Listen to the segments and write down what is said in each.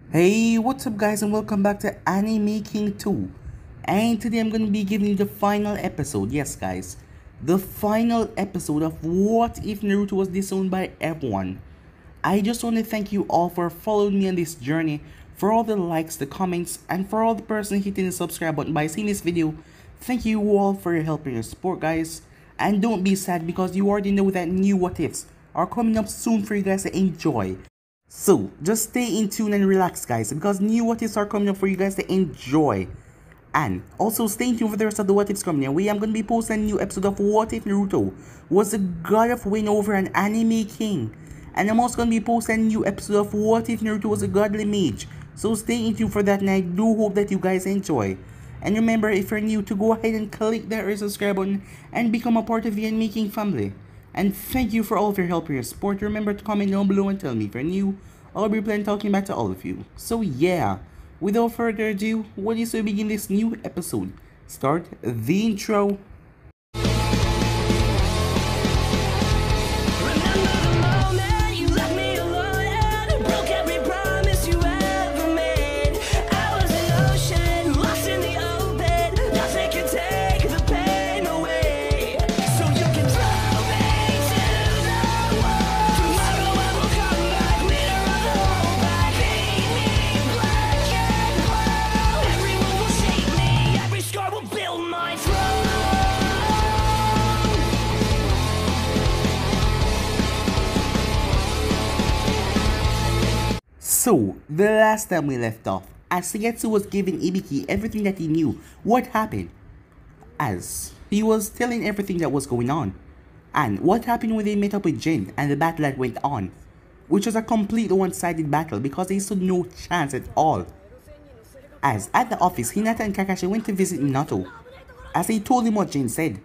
Hey, what's up guys, and welcome back to Anime King 2. And today I'm going to be giving you the final episode. Yes guys, the final episode of What If Naruto Was Disowned by Everyone. I just want to thank you all for following me on this journey, for all the likes, the comments, and for all the person hitting the subscribe button by seeing this video. Thank you all for your help and your support guys. And don't be sad because you already know that new What Ifs are coming up soon for you guys to enjoy. So, just stay in tune and relax guys, because new what ifs are coming up for you guys to enjoy. And also stay in tune for the rest of the what ifs coming your way. I'm going to be posting a new episode of What If Naruto Was the God of Win over an Anime King. And I'm also going to be posting a new episode of What If Naruto Was a Godly Mage. So stay in tune for that, and I do hope that you guys enjoy. And remember, if you're new, to go ahead and click that red subscribe button and become a part of the Anime King family. And thank you for all of your help and your support. Remember to comment down below and tell me if you're new. I'll be planning talking back to all of you. So yeah, without further ado, what do you say we begin this new episode? Start the intro. So, the last time we left off, as Suigetsu was giving Ibiki everything that he knew, what happened? As he was telling everything that was going on. And what happened when they met up with Jin and the battle that went on, which was a complete one-sided battle because they stood no chance at all. As at the office, Hinata and Kakashi went to visit Minato, as they told him what Jin said.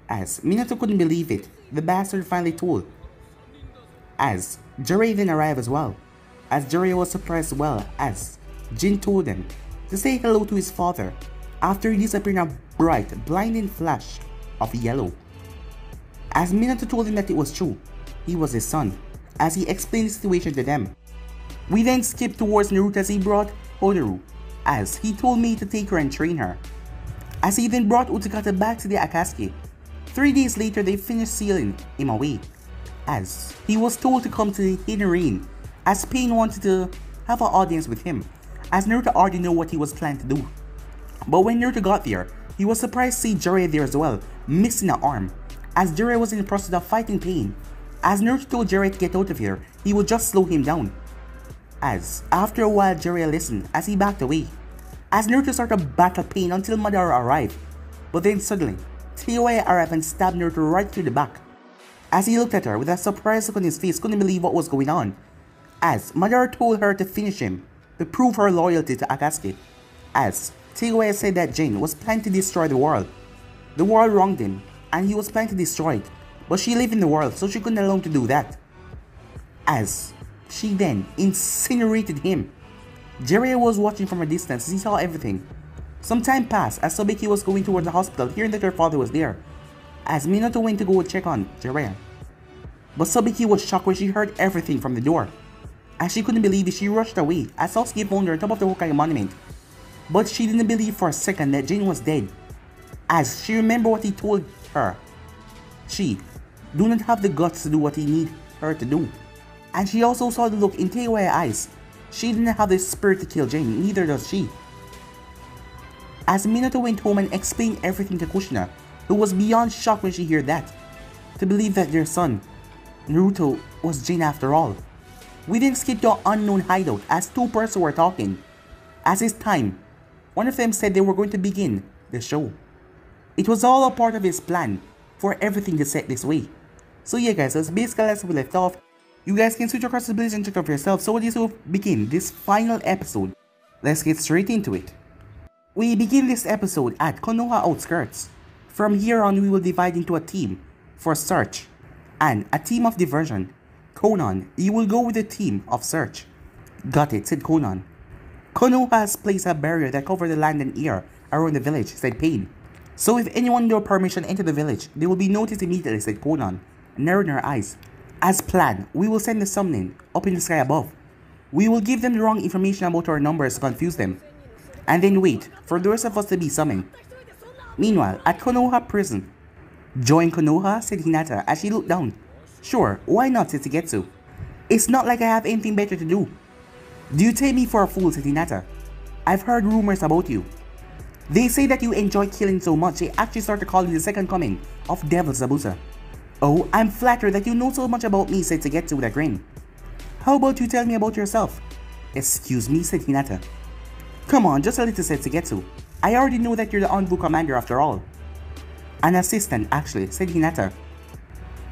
As Minato couldn't believe it, the bastard finally told. As Jiraiya then arrived as well. As Jiraiya was surprised as well, as Jin told him to say hello to his father after he disappeared in a bright, blinding flash of yellow. As Minato told him that it was true, he was his son, as he explained the situation to them. We then skipped towards Naruto as he brought Hotaru, as he told me to take her and train her. As he then brought Utakata back to the Akatsuki. 3 days later they finished sealing him away, as he was told to come to the Hidden Rain, as Pain wanted to have an audience with him, as Naruto already knew what he was planning to do. But when Naruto got there, he was surprised to see Jiraiya there as well, missing an arm, as Jiraiya was in the process of fighting Pain. As Naruto told Jiraiya to get out of here, he would just slow him down. As after a while Jiraiya listened as he backed away, as Naruto started to battle Pain until Madara arrived. But then suddenly, Teiwaya arrived and stabbed Naruto right through the back. As he looked at her with a surprised look on his face, couldn't believe what was going on. As Madara told her to finish him, to prove her loyalty to Akatsuki. As Teiwaya said that Jin was planning to destroy the world. The world wronged him, and he was planning to destroy it, but she lived in the world, so she couldn't allow him to do that. As she then incinerated him. Jiraiya was watching from a distance as he saw everything. Some time passed as Sabiki was going towards the hospital, hearing that her father was there, as Minato went to go check on Jiraiya. But Sabiki was shocked when she heard everything from the door. As she couldn't believe it, she rushed away as Sasuke found her on top of the Hokage monument. But she didn't believe for a second that Jin was dead, as she remembered what he told her. She do not have the guts to do what he need her to do. And she also saw the look in Teiwaya's eyes. She didn't have the spirit to kill Jin, neither does she. As Minato went home and explained everything to Kushina, who was beyond shocked when she heard that, to believe that their son, Naruto, was Jin after all. We then skipped to an unknown hideout as two persons were talking. As it's time, one of them said they were going to begin the show. It was all a part of his plan for everything to set this way. So yeah guys, that's basically as we left off. You guys can switch across the blades and check out for yourself. So what is to begin this final episode? Let's get straight into it. We begin this episode at Konoha outskirts. From here on we will divide into a team for search and a team of diversion. Conan, you will go with the team of search. Got it, said Conan. Konoha has placed a barrier that covers the land and air around the village, said Pain. So if anyone without permission enter the village, they will be noticed immediately, said Conan, narrowing her eyes. As planned, we will send the summoning up in the sky above. We will give them the wrong information about our numbers to confuse them, and then wait for the rest of us to be summoned. Meanwhile, at Konoha prison. Join Konoha, said Hinata as she looked down. Sure, why not, said Shigetsu. It's not like I have anything better to do. Do you take me for a fool, said Hinata. I've heard rumors about you. They say that you enjoy killing so much they actually started calling you the second coming of Devil Zabuza. Oh, I'm flattered that you know so much about me, said Shigetsu with a grin. How about you tell me about yourself? Excuse me, said Hinata. Come on, just a little, said Shigetsu. I already know that you're the Envoy commander after all. An assistant, actually, said Hinata.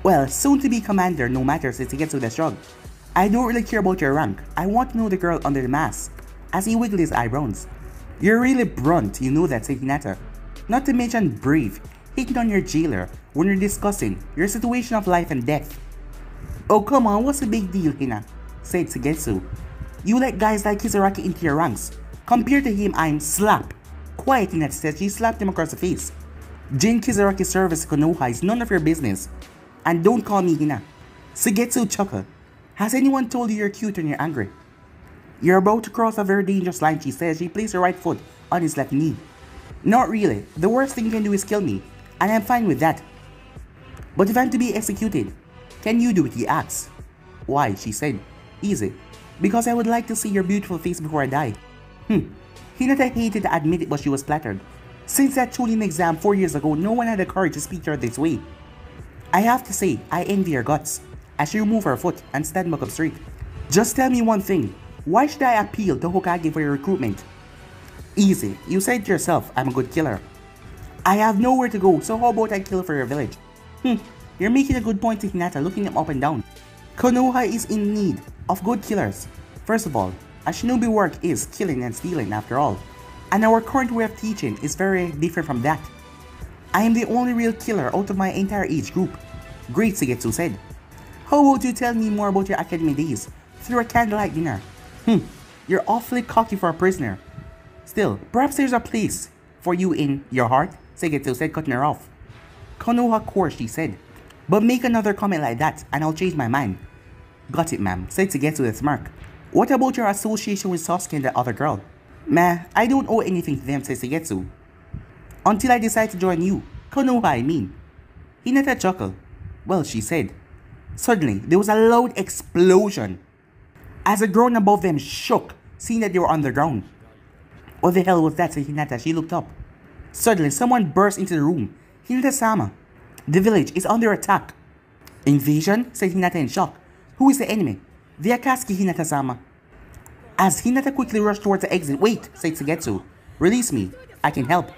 Well, soon to be commander no matter, said Shigetsu with a shrug. I don't really care about your rank. I want to know the girl under the mask. As he wiggled his eyebrows. You're really blunt, you know that, said Hinata. Not to mention brave, hitting on your jailer when you're discussing your situation of life and death. Oh come on, what's the big deal, Hina? Said Shigetsu. You let guys like Kizaraki into your ranks. Compared to him, I'm slap. Quiet, Hinata said. She slapped him across the face. Jin Kizaraki's service to Konoha is none of your business. And don't call me Hina. Shigetsu chuckled. Has anyone told you you're cute when you're angry? You're about to cross a very dangerous line, she said. She placed her right foot on his left knee. Not really. The worst thing you can do is kill me. And I'm fine with that. But if I'm to be executed, can you do it, he asked. Why, she said. Easy. Because I would like to see your beautiful face before I die. Hinata hated to admit it, but she was flattered. Since that Chunin exam 4 years ago, no one had the courage to speak to her this way. I have to say, I envy her guts. As she removed her foot and stand back up straight. Just tell me one thing. Why should I appeal to Hokage for your recruitment? Easy. You said to yourself, I'm a good killer. I have nowhere to go, so how about I kill for your village? You're making a good point, Hinata, looking him up and down. Konoha is in need of good killers. First of all, a shinobi work is killing and stealing after all. And our current way of teaching is very different from that. I am the only real killer out of my entire age group. Great, Shigetsu said. How about you tell me more about your academy days through a candlelight dinner? You're awfully cocky for a prisoner. Still, perhaps there's a place for you in your heart, Shigetsu said, cutting her off. Konoha course, she said. But make another comment like that and I'll change my mind. Got it, ma'am, said Shigetsu with a smirk. What about your association with Sasuke and the other girl? Meh, I don't owe anything to them, said Shigetsu. Until I decide to join you. Konoha, I mean. Hinata chuckled. Well, she said. Suddenly, there was a loud explosion. As the ground above them shook, seeing that they were on the ground. What the hell was that, said Hinata. She looked up. Suddenly, someone burst into the room. Hinata-sama. The village is under attack. Invasion? Said Hinata in shock. Who is the enemy? The Akatsuki, Hinata-sama. As Hinata quickly rushed towards the exit. Wait, said Shigetsu. Release me. I can help.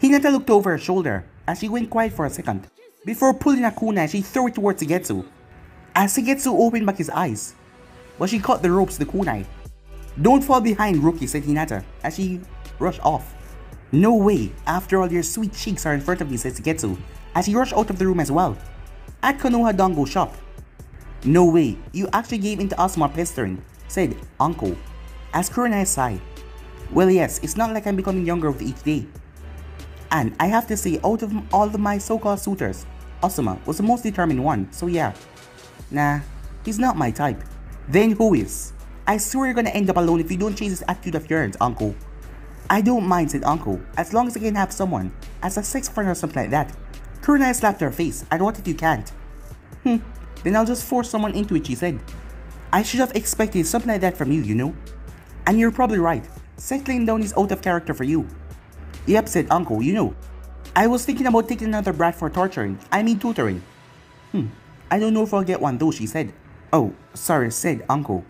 Hinata looked over her shoulder as she went quiet for a second. Before pulling a kunai, she threw it towards Shigetsu. As Shigetsu opened back his eyes, but she caught the ropes to the kunai. Don't fall behind, rookie, said Hinata as she rushed off. No way, after all your sweet cheeks are in front of me, said Shigetsu as he rushed out of the room as well. At Konoha Dango shop. No way, you actually gave in to Asuma pestering, said Uncle, as Kurenai sighed. Well yes, it's not like I'm becoming younger with each day. And I have to say, out of all of my so-called suitors, Asuma was the most determined one, so yeah. Nah, he's not my type. Then who is? I swear you're gonna end up alone if you don't change this attitude of yours, Uncle. I don't mind, said Uncle, as long as I can have someone as a sex partner or something like that. Kurenai slapped her face, and what if you can't? Then I'll just force someone into it, she said. I should have expected something like that from you, you know? And you're probably right, settling down is out of character for you. Yep, said Uncle, you know. I was thinking about taking another brat for tutoring. I don't know if I'll get one though, she said. Oh, sorry, said Uncle.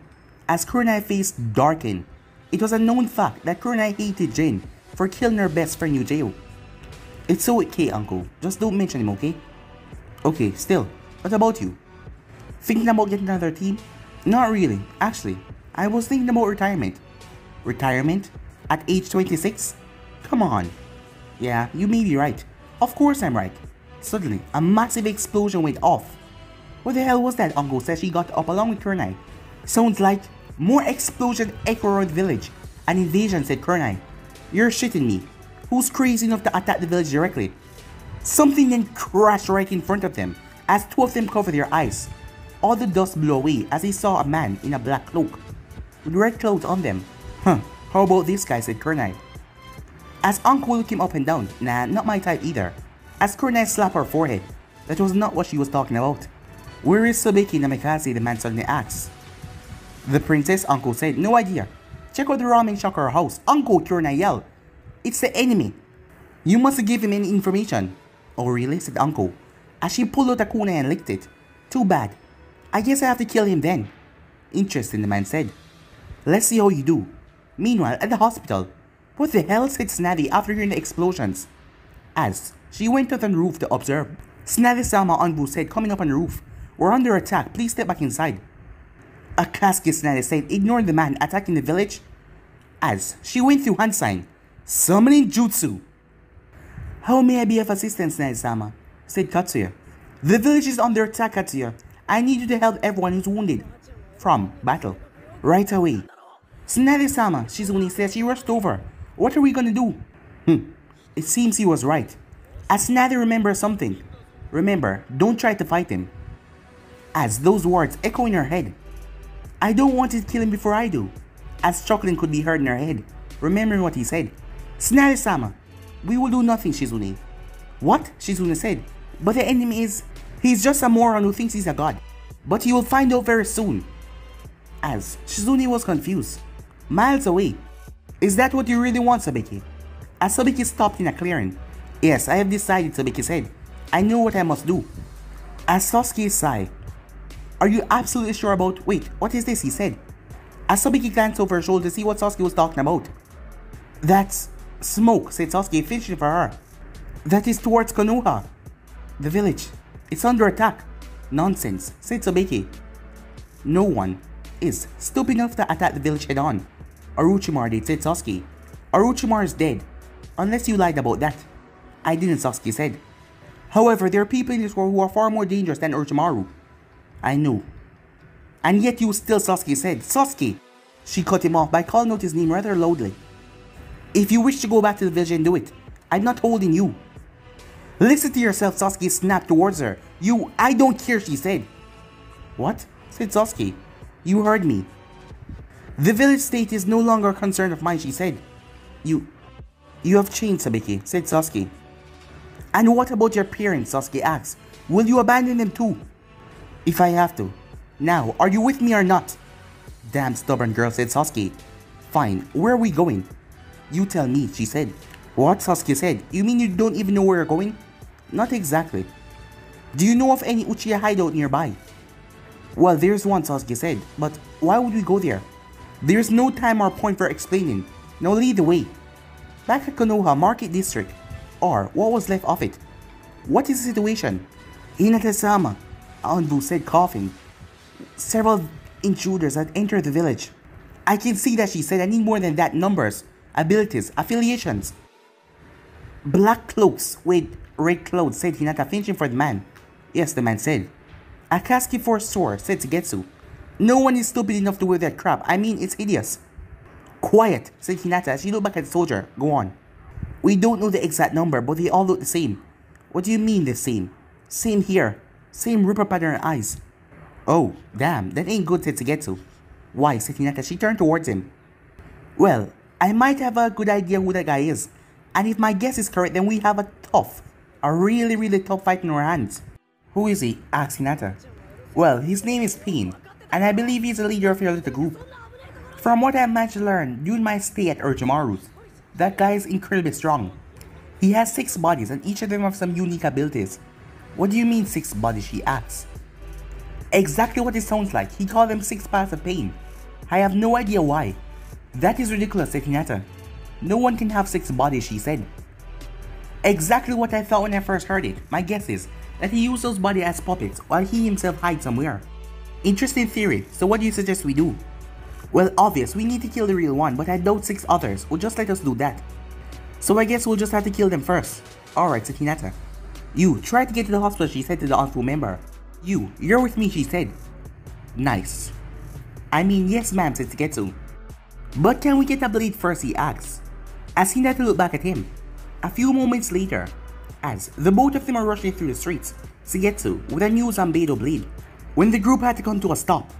As Kurenai's face darkened, it was a known fact that Kurenai hated Jin for killing her best friend Yujiro. It's so okay, Uncle. Just don't mention him, okay? Okay, still, what about you? Thinking about getting another team? Not really, actually. I was thinking about retirement. Retirement? At age 26? Come on. Yeah, you may be right. Of course I'm right. Suddenly, a massive explosion went off. What the hell was that, Uncle said she got up along with Kurenai. Sounds like more explosion echo around the village. An invasion, said Kurenai. You're shitting me. Who's crazy enough to attack the village directly? Something then crashed right in front of them as two of them covered their eyes. All the dust blew away as they saw a man in a black cloak. with red clothes on them. Huh, how about this guy, said Kurnai. As Uncle looked him up and down, nah, not my type either. As Kurnai slapped her forehead, that was not what she was talking about. Where is Sobeki Namikaze, the man suddenly asked. The princess, Uncle said, no idea. Check out the ramen shack or house. Uncle, Kurnai yelled. It's the enemy. You must give him any information. Oh really, said Uncle, as she pulled out a kunai and licked it. Too bad. I guess I have to kill him then. Interesting, the man said. Let's see how you do. Meanwhile, at the hospital, what the hell, said Snazzy after hearing the explosions. As she went up on the roof to observe. Snazzy-sama, Anbu said, coming up on the roof. We're under attack, please step back inside. Akatsuki, Snazzy said, ignoring the man attacking the village. As she went through hand sign, summoning jutsu. How may I be of assistance, Snazzy-sama? Said Katsuya. The village is under attack, Katsuya. I need you to help everyone who's wounded from battle right away. Snazzy-sama, Shizune says. She rushed over. What are we gonna do? It seems he was right. As Snazzy remembers something. Remember, don't try to fight him. As those words echo in her head. I don't want to kill him before I do. As chuckling could be heard in her head, remembering what he said. Snazzy-sama, we will do nothing, Shizune. What? Shizune said. But the enemy is... He's just a moron who thinks he's a god. But he will find out very soon. As Shizune was confused. Miles away. Is that what you really want, Sabeki? As Sabeki stopped in a clearing. Yes, I have decided, Sabeki said. I know what I must do. As Sasuke sighed. Are you absolutely sure about... Wait, what is this? He said. As Sabeki glanced over her shoulder to see what Sasuke was talking about. That's smoke, said Sasuke, finishing for her. That is towards Konoha. The village. It's under attack. Nonsense, said Sabeki. No one is stupid enough to attack the village head-on. Orochimaru did, said Sasuke. Orochimaru is dead. Unless you lied about that. I didn't, Sasuke said. However, there are people in this world who are far more dangerous than Orochimaru. I know. And yet you still, Sasuke said. Sasuke! She cut him off by calling out his name rather loudly. If you wish to go back to the village and do it, I'm not holding you. Listen to yourself, Sasuke snapped towards her. I don't care, she said. What? Said Sasuke. You heard me. The village state is no longer a concern of mine, she said. You have changed, Sabeki, said Sasuke. And what about your parents, Sasuke asked. Will you abandon them too? If I have to. Now, are you with me or not? Damn stubborn girl, said Sasuke. Fine, where are we going? You tell me, she said. What? Sasuke said. You mean you don't even know where you're going? Not exactly. Do you know of any Uchiha hideout nearby? Well, there's one, Sasuke said. But why would we go there? There's no time or point for explaining. Now lead the way. Back at Konoha Market District. Or what was left of it. What is the situation? Hinata-sama, Anbu said, coughing. Several intruders had entered the village. I can see that, she said. I need more than that. Numbers, abilities, affiliations. Black cloaks with red clothes, said Hinata, finishing for the man. Yes, the man said. Akatsuki for sure, said Sugetsu. No one is stupid enough to wear that crap. I mean, it's hideous. Quiet, said Hinata as she looked back at the soldier. Go on. We don't know the exact number, but they all look the same. What do you mean the same? Same here. Same ripper pattern eyes. Oh, damn, that ain't good, said Sugetsu. Why, said Hinata. She turned towards him. Well, I might have a good idea who that guy is. And if my guess is correct, then we have a really tough fight in our hands. Who is he? Asked Hinata. Well, his name is Pain, and I believe he's the leader of your little group. From what I managed to learn during my stay at Orochimaru's, that guy is incredibly strong. He has 6 bodies and each of them have some unique abilities. What do you mean 6 bodies? She asks. Exactly what it sounds like. He called them 6 paths of pain. I have no idea why. That is ridiculous, said Hinata. No one can have 6 bodies, she said. Exactly what I thought when I first heard it. My guess is that he used those bodies as puppets while he himself hides somewhere. Interesting theory. So what do you suggest we do? Well, obvious, we need to kill the real one, but I doubt 6 others will just let us do that. So I guess we'll just have to kill them first. Alright, said Hinata. You, try to get to the hospital, she said to the Anfu member. You're with me, she said. Nice. I mean, yes ma'am, said Sugetsu. But can we get a blade first, he asks. As Hinata looked back at him. A few moments later, as the both of them are rushing through the streets, Sugetsu with a new Zanbedo blade. When the group had to come to a stop.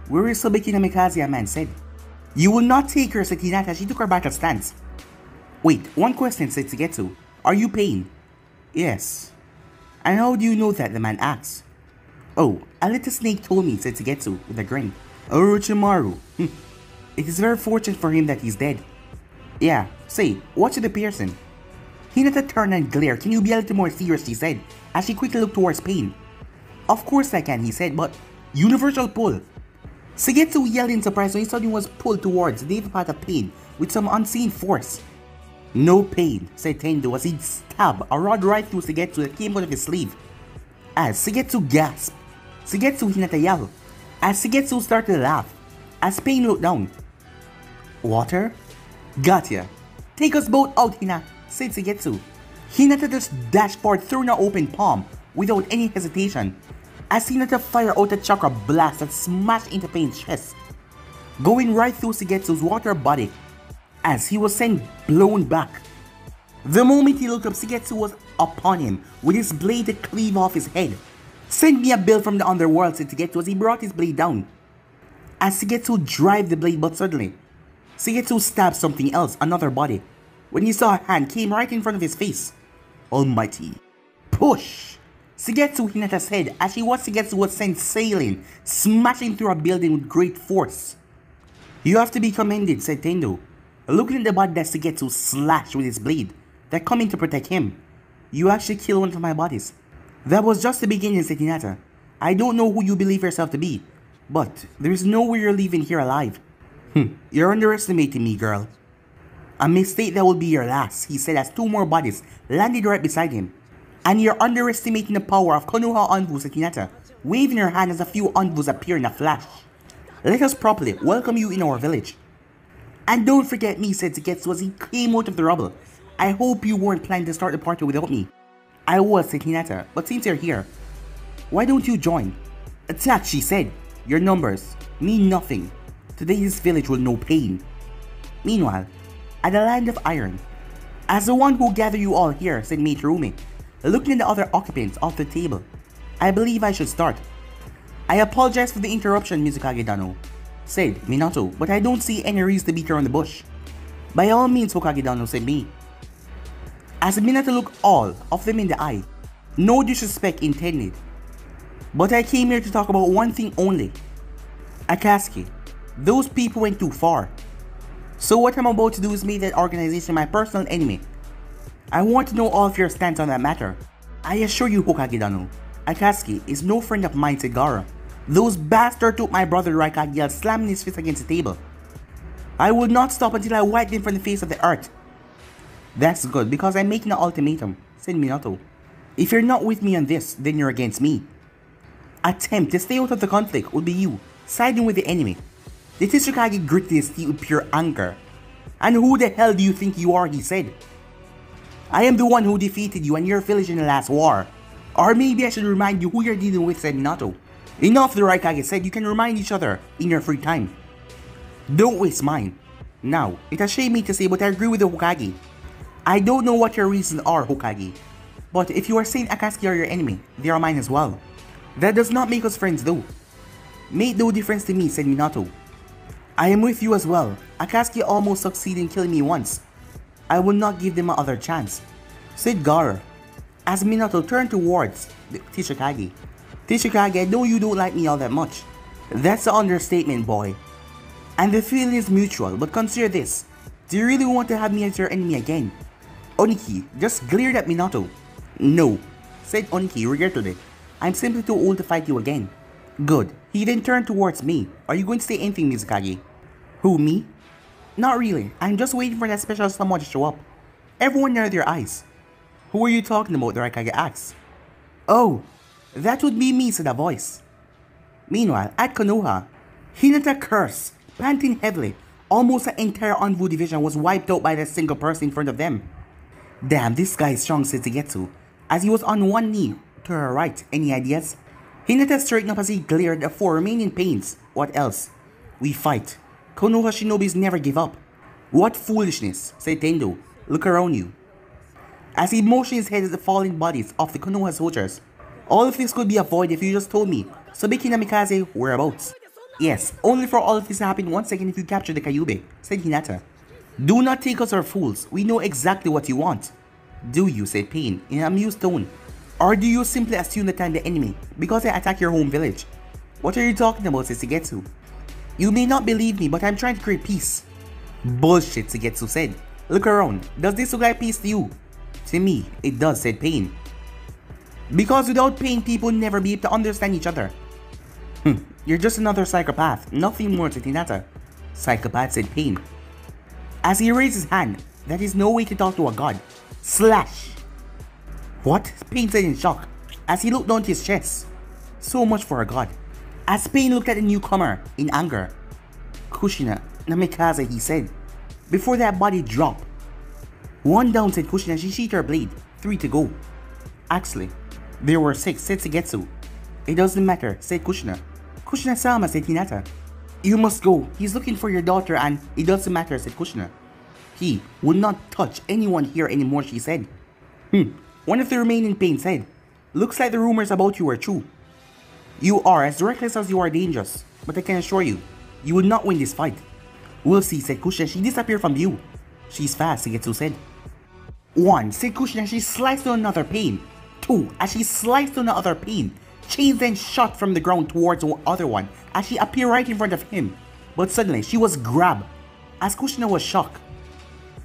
Where is Sobeki Namikaze, a man said. You will not take her, said Hinata. She took her battle stance. Wait, one question, said Sugetsu. Are you Pain? Yes. And how do you know that, the man asks. Oh, a little snake told me, said Sugetsu with a grin. Orochimaru. It is very fortunate for him that he's dead. Yeah, say, what's the piercing? Hinata turned and glared. Can you be a little more serious, she said, as she quickly looked towards Pain. Of course I can, he said, but universal pull. Sugetsu yelled in surprise when he suddenly was pulled towards the path of Pain with some unseen force. No pain, said Tendo as he stabbed a rod right through Sugetsu that came out of his sleeve. As Sugetsu gasped, Sugetsu Hinata yelled. As Sugetsu started to laugh, as Pain looked down. Water? Gotcha. Take us both out, Hina, said Sugetsu. Hinata just dashed forward, throwing an open palm without any hesitation, as Hinata fired out a chakra blast that smashed into Pain's chest, going right through Sugetsu's water body, as he was sent blown back. The moment he looked up, Sugetsu was upon him with his blade to cleave off his head. Send me a bill from the underworld, said Sugetsu as he brought his blade down. As Sugetsu drive the blade, but suddenly, Sugetsu stabbed something else, another body, when he saw a hand came right in front of his face. Almighty. Push! Sugetsu Hinata's head as she watched Sugetsu was sent sailing, smashing through a building with great force. You have to be commended, said Tendo, looking at the body that Sugetsu slashed with his blade that coming to protect him. You actually killed one of my bodies. That was just the beginning, said Hinata. I don't know who you believe yourself to be, but there is no way you're leaving here alive. You're underestimating me, girl. A mistake that will be your last, he said as two more bodies landed right beside him. And you're underestimating the power of Konoha Anbu, said Hinata, waving her hand as a few Anbus appear in a flash. Let us properly welcome you in our village. And don't forget me, said Sugetsu as he came out of the rubble. I hope you weren't planning to start the party without me. I was, said Hinata, but since you're here, why don't you join? Attack, she said. Your numbers mean nothing. Today this village will know pain. Meanwhile, at the land of iron, as the one who gathered you all here, said Mate Rumi, looking at the other occupants of the table, I believe I should start. I apologize for the interruption, Mizukage Dano, said Minato, but I don't see any reason to beat around the bush. By all means, Hokage Dano, said me. As Minato looked all of them in the eye, no disrespect intended. But I came here to talk about one thing only. Akatsuki, those people went too far. So what I'm about to do is make that organization my personal enemy. I want to know all of your stance on that matter. I assure you, Hokage Dano, Akatsuki is no friend of mine, said Gaara. Those bastards took my brother Raikage, yelled, slamming his fist against the table. I will not stop until I wipe them from the face of the earth. That's good, because I'm making an ultimatum, said Minato. If you're not with me on this, then you're against me. Attempt to stay out of the conflict will be you, siding with the enemy. The Tsuchikage gritted his teeth with pure anger. And who the hell do you think you are, he said. I am the one who defeated you and your village in the last war. Or maybe I should remind you who you're dealing with, said Minato. Enough, the Raikage said, you can remind each other in your free time. Don't waste mine. Now, it has shamed me to say, but I agree with the Hokage. I don't know what your reasons are, Hokage. But if you are saying Akatsuki are your enemy, they are mine as well. That does not make us friends though. Made no difference to me, said Minato. I am with you as well. Akatsuki almost succeeded in killing me once. I will not give them another chance, said Gaara, as Minato turned towards the Tsuchikage. Tsuchikage, I know you don't like me all that much. That's an understatement, boy. And the feeling is mutual, but consider this. Do you really want to have me as your enemy again? Oniki just glared at Minato. No, said Oniki regretfully. I'm simply too old to fight you again. Good. He then turned towards me. Are you going to say anything, Mizukage? Who, me? Not really. I'm just waiting for that special someone to show up. Everyone narrowed their eyes. Who are you talking about? The Raikage asked. Oh, that would be me, said a voice. Meanwhile, at Konoha, Hinata cursed, panting heavily. Almost the entire Anbu division was wiped out by that single person in front of them. Damn, this guy is strong, said Sugetsu, as he was on one knee to her right. Any ideas? Hinata straightened up as he glared at the four remaining pains. What else? We fight. Konoha shinobis never give up. What foolishness, said Tendo. Look around you. As he motioned his head at the fallen bodies of the Konoha soldiers. All of this could be avoided if you just told me Sabiki Namikaze whereabouts. Yes, only for all of this to happen 1 second if you capture the Kyube, said Hinata. Do not take us for fools, we know exactly what you want. Do you, said Pain, in an amused tone. Or do you simply assume that I'm the enemy, because I attack your home village? What are you talking about, said Shigetsu? You may not believe me, but I'm trying to create peace. Bullshit, Shigetsu said. Look around, does this look like peace to you? To me, it does, said Pain. Because without pain, people will never be able to understand each other. You're just another psychopath, nothing more, said Hinata. Psychopath, said Pain. As he raised his hand, that is no way to talk to a god. Slash! What? Pain said in shock, as he looked down to his chest. So much for a god. As Pain looked at the newcomer, in anger. Kushina, Namikaze, he said. Before that body dropped. 1 down, said Kushina, she sheathed her blade. 3 to go. Actually, there were 6, said Shigetsu. It doesn't matter, said Kushina. Kushina-sama, said Hinata. You must go, he's looking for your daughter and it doesn't matter, said Kushina. He would not touch anyone here anymore, she said. One of the remaining Pain said. Looks like the rumors about you are true. You are as reckless as you are dangerous, but I can assure you, you will not win this fight. We'll see, said Kushina, she disappeared from view. She's fast, Shigetsu said. 1, said Kushina, she sliced on another Pain. 2, as she sliced on the other Pain. Chains then shot from the ground towards the other one as she appeared right in front of him. But suddenly, she was grabbed, as Kushina was shocked.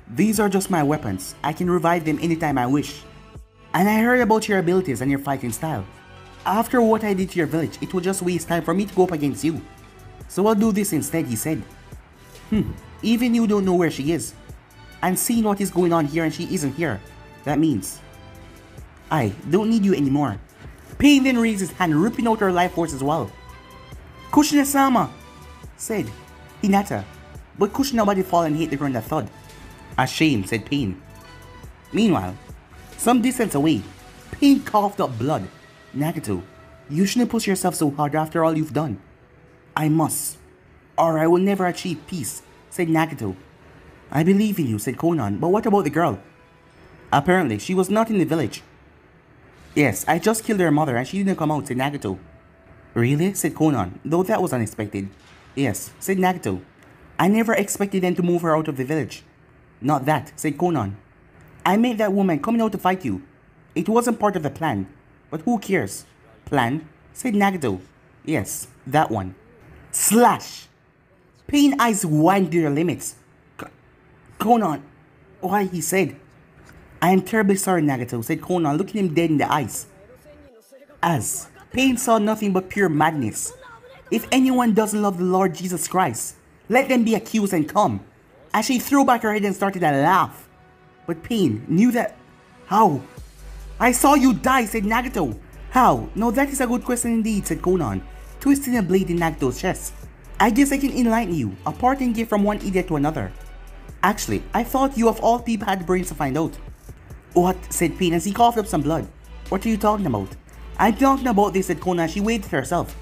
These are just my weapons. I can revive them anytime I wish. And I heard about your abilities and your fighting style. After what I did to your village, it would just waste time for me to go up against you. So I'll do this instead, he said. Even you don't know where she is. And seeing what is going on here and she isn't here, that means I don't need you anymore. Pain then raised his hand, ripping out her life force as well. Kushina-sama, said Hinata, but Kushina body fall and hit the ground a thud. A shame, said Pain. Meanwhile, some distance away, Pain coughed up blood. Nagato, you shouldn't push yourself so hard after all you've done. I must, or I will never achieve peace, said Nagato. I believe in you, said Konan, but what about the girl? Apparently, she was not in the village. Yes, I just killed her mother and she didn't come out, said Nagato. Really? Said Konan, though that was unexpected. Yes, said Nagato. I never expected them to move her out of the village. Not that, said Konan. I made that woman coming out to fight you. It wasn't part of the plan, but who cares? Plan? Said Nagato. Yes, that one. Slash! Pain eyes widened to their limits. Konan, why, he said. I am terribly sorry, Nagato, said Konan, looking him dead in the eyes. As Pain saw nothing but pure madness. If anyone doesn't love the Lord Jesus Christ, let them be accused and come. As she threw back her head and started to laugh. But Pain knew that... How? I saw you die, said Nagato. How? No, that is a good question indeed, said Konan, twisting a blade in Nagato's chest. I guess I can enlighten you, a parting gift from one idiot to another. Actually, I thought you of all people had the brains to find out. What? Said Pain as he coughed up some blood. What are you talking about? I'm talking about this, said Konan. She waved at herself.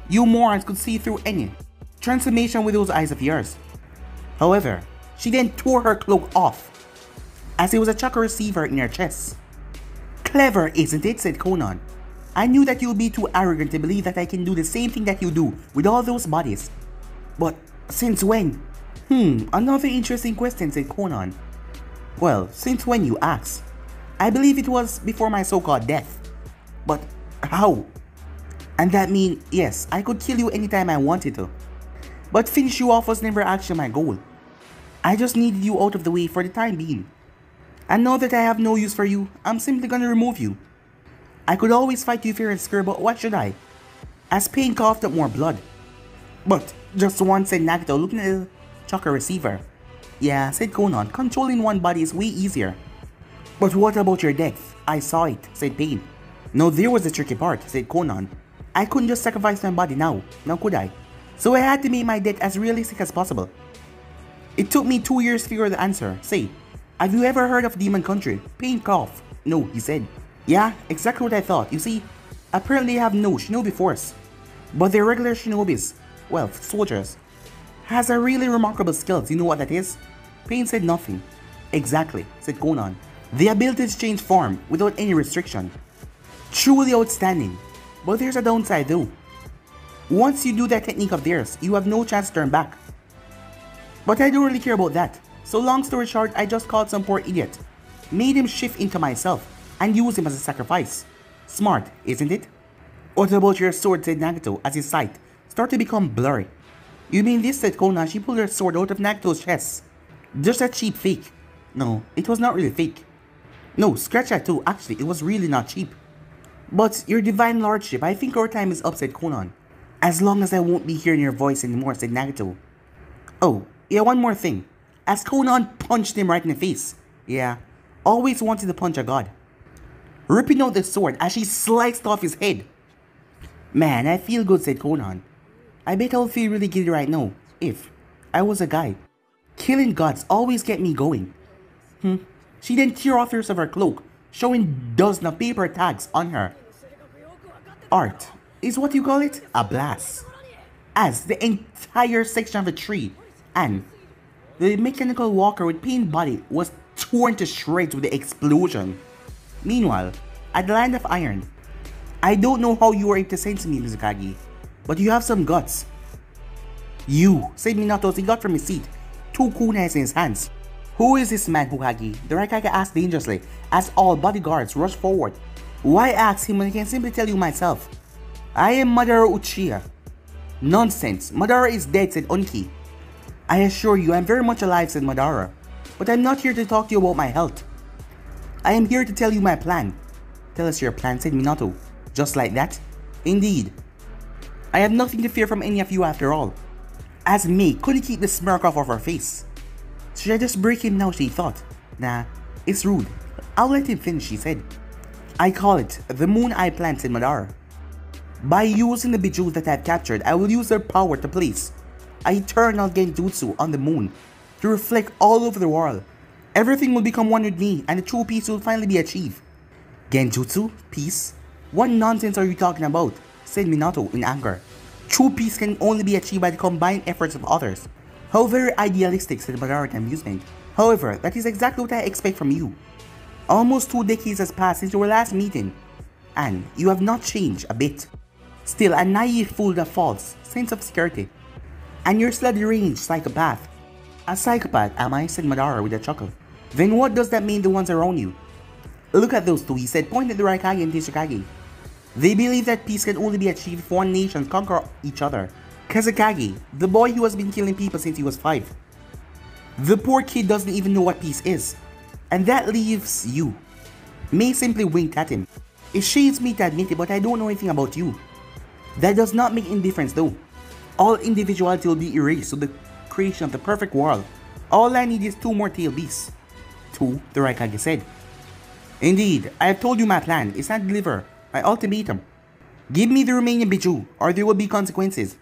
You morons could see through any transformation with those eyes of yours. However, she then tore her cloak off, as it was a chakra receiver in her chest. Clever, isn't it? Said Konan. I knew that you would be too arrogant to believe that I can do the same thing that you do with all those bodies. But since when? Another interesting question, said Konan. Well, since when you ask? I believe it was before my so-called death. But how? And that means, yes, I could kill you anytime I wanted to. But finish you off was never actually my goal. I just needed you out of the way for the time being. And now that I have no use for you, I'm simply gonna remove you. I could always fight you fair and square, but what should I? As Pain coughed up more blood. But just once, said Nagato, looking at the chakra receiver. Yeah, said Konan, controlling one body is way easier. But what about your death? I saw it, said Pain. No, there was the tricky part, said Konan. I couldn't just sacrifice my body now could I? So I had to make my death as realistic as possible. It took me 2 years to figure the answer. Say, have you ever heard of Demon Country? Pain coughed. No, he said. Yeah, exactly what I thought. You see, apparently they have no shinobi force. But their regular shinobis, well, soldiers, has a really remarkable skills. You know what that is? Pain said nothing. Exactly, said Konan. The ability to change form without any restriction. Truly outstanding. But there's a downside though. Once you do that technique of theirs, you have no chance to turn back. But I don't really care about that. So long story short, I just called some poor idiot, made him shift into myself, and use him as a sacrifice. Smart, isn't it? What about your sword, said Nagato, as his sight started to become blurry. You mean this, said Konan. She pulled her sword out of Nagato's chest. Just a cheap fake. No, it was not really fake. No, scratch that too. Actually, it was really not cheap. But, your divine lordship, I think our time is up, said Konan. As long as I won't be hearing your voice anymore, said Nagato. Oh, yeah, one more thing. As Konan punched him right in the face. Yeah, always wanted to punch a god. Ripping out the sword as she sliced off his head. Man, I feel good, said Konan. I bet I'll feel really giddy right now, if I was a guy. Killing gods always get me going. She then tear off the rest of her cloak, showing dozens of paper tags on her. Art is what you call it? A blast. As the entire section of the tree and the mechanical walker with paint body was torn to shreds with the explosion. Meanwhile, at the Land of Iron, I don't know how you were able to sense me, Mizukagi, but you have some guts. You, said Minato as he got from his seat, two kunais in his hands. Who is this man, Hokage? The Raikage asked dangerously as all bodyguards rushed forward. Why ask him when I can simply tell you myself? I am Madara Uchiha. Nonsense, Madara is dead, said Onki. I assure you I am very much alive, said Madara, but I'm not here to talk to you about my health. I am here to tell you my plan. Tell us your plan, said Minato. Just like that? Indeed. I have nothing to fear from any of you after all. As Mei couldn't keep the smirk off of her face. Should I just break him now, she thought. Nah, it's rude. I'll let him finish, she said. I call it the Moon Eye Plan, said Madara. By using the Bijous that I've captured, I will use their power to place an eternal genjutsu on the moon to reflect all over the world. Everything will become one with me and the true peace will finally be achieved. Genjutsu? Peace? What nonsense are you talking about? Said Minato in anger. True peace can only be achieved by the combined efforts of others. How very idealistic, said Madara in amusement. However, that is exactly what I expect from you. Almost 2 decades has passed since your last meeting, and you have not changed a bit. Still a naive fool with a false sense of security. And you're still a deranged psychopath. A psychopath, am I? Said Madara with a chuckle. Then what does that mean the ones around you? Look at those two, he said, pointing at the Raikage and Tsuchikage. They believe that peace can only be achieved if one nation conquer each other. Kazekage, the boy who has been killing people since he was 5. The poor kid doesn't even know what peace is. And that leaves you. Mei simply winked at him. It shades me to admit it, but I don't know anything about you. That does not make any difference though. All individuality will be erased to the creation of the perfect world. All I need is 2 more tail beasts. 2, the Raikage said. Indeed, I have told you my plan is not to deliver my ultimatum. Give me the remaining Bijou, or there will be consequences.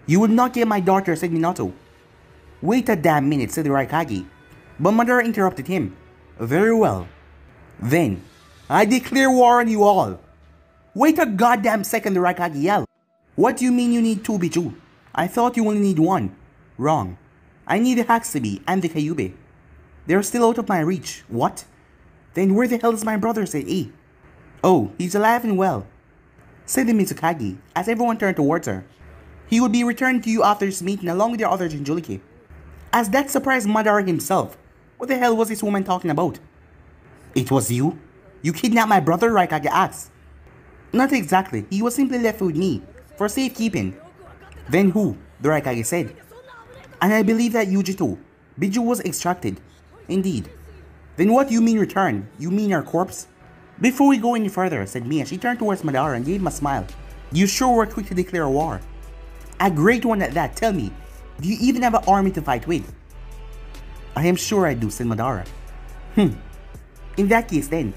You will not get my daughter, said Minato. Wait a damn minute, said the Raikage. But Madara interrupted him. Very well. Then, I declare war on you all. Wait a goddamn second, the Raikage yelled. What do you mean you need 2 Bijou? I thought you only need 1. Wrong. I need the Haxabi and the Kyuubi. They're still out of my reach. What? Then where the hell is my brother, said E. Oh, he's alive and well, said the Mizukage as everyone turned towards her. He will be returned to you after this meeting along with your other Jinchuriki. As that surprised Madara himself. What the hell was this woman talking about? It was you? You kidnapped my brother, Raikage asked. Not exactly, he was simply left with me, for safekeeping. Then who? The Raikage said. And I believe that Yujito, Bijou was extracted. Indeed. Then what do you mean return? You mean our corpse? Before we go any further, said Mia, she turned towards Madara and gave him a smile. You sure were quick to declare war. A great one at that, tell me, do you even have an army to fight with? I am sure I do, said Madara. In that case then,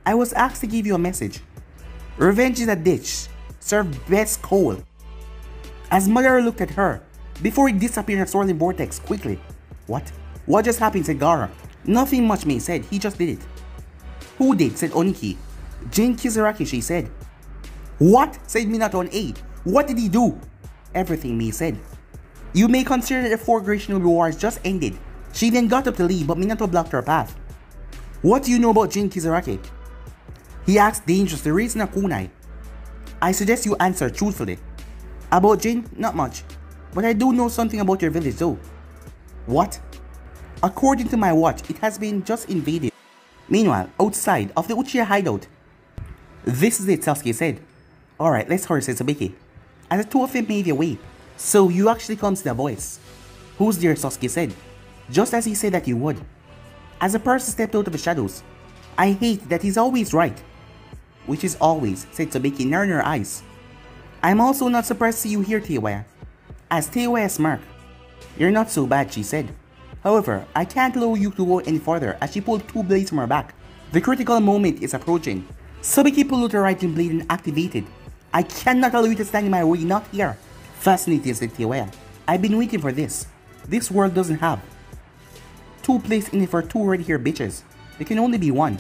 I was asked to give you a message. Revenge is a dish, served best cold. As Madara looked at her, before he disappeared in a swirling vortex quickly. What? What just happened, said Gaara. Nothing much, Mei said, he just did it. Who did, said Oniki. Jin Kizaraki, she said. What? Said Minato on 8. What did he do? Everything, Mei said. You may consider that the 4 Great Shinobi Wars just ended. She then got up to leave, but Minato blocked her path. What do you know about Jin Kizaraki? He asked dangerously, raising a kunai. I suggest you answer truthfully. About Jin? Not much. But I do know something about your village though. What? According to my watch, it has been just invaded. Meanwhile, outside of the Uchiha hideout. This is it, Sasuke said. Alright, let's hurry, said Sabiki. As the two of them made their way. So you actually comes to the voice. Who's there, Sasuke said. Just as he said that he would. As the person stepped out of the shadows. I hate that he's always right. Which is always, said Sabiki, narrowing her eyes. I'm also not surprised to see you here, Teiwaya. As Teiwaya smirked. You're not so bad, she said. However, I can't allow you to go any further as she pulled two blades from her back. The critical moment is approaching. Sabiki pulled out her right blade and activated. I cannot allow you to stand in my way, not here. Fascinating, said Teiwaya. I've been waiting for this. This world doesn't have two places in it for two red hair bitches. There can only be one.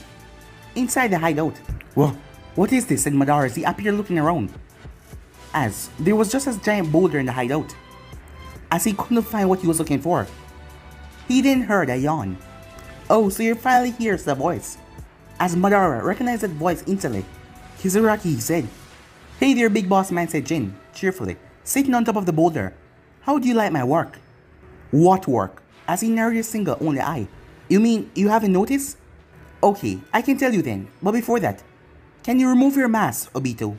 Inside the hideout. Whoa, what is this? Said Madara as he appeared looking around. As there was just a giant boulder in the hideout. As he couldn't find what he was looking for. He then heard a yawn. Oh, so you're finally here, said the voice. As Madara recognized that voice instantly. Kizuraki, he said. Hey there, big boss man, said Jin, cheerfully, sitting on top of the boulder. How do you like my work? What work? As he narrowed his single only eye. You mean you haven't noticed? Okay, I can tell you then, but before that, can you remove your mask, Obito?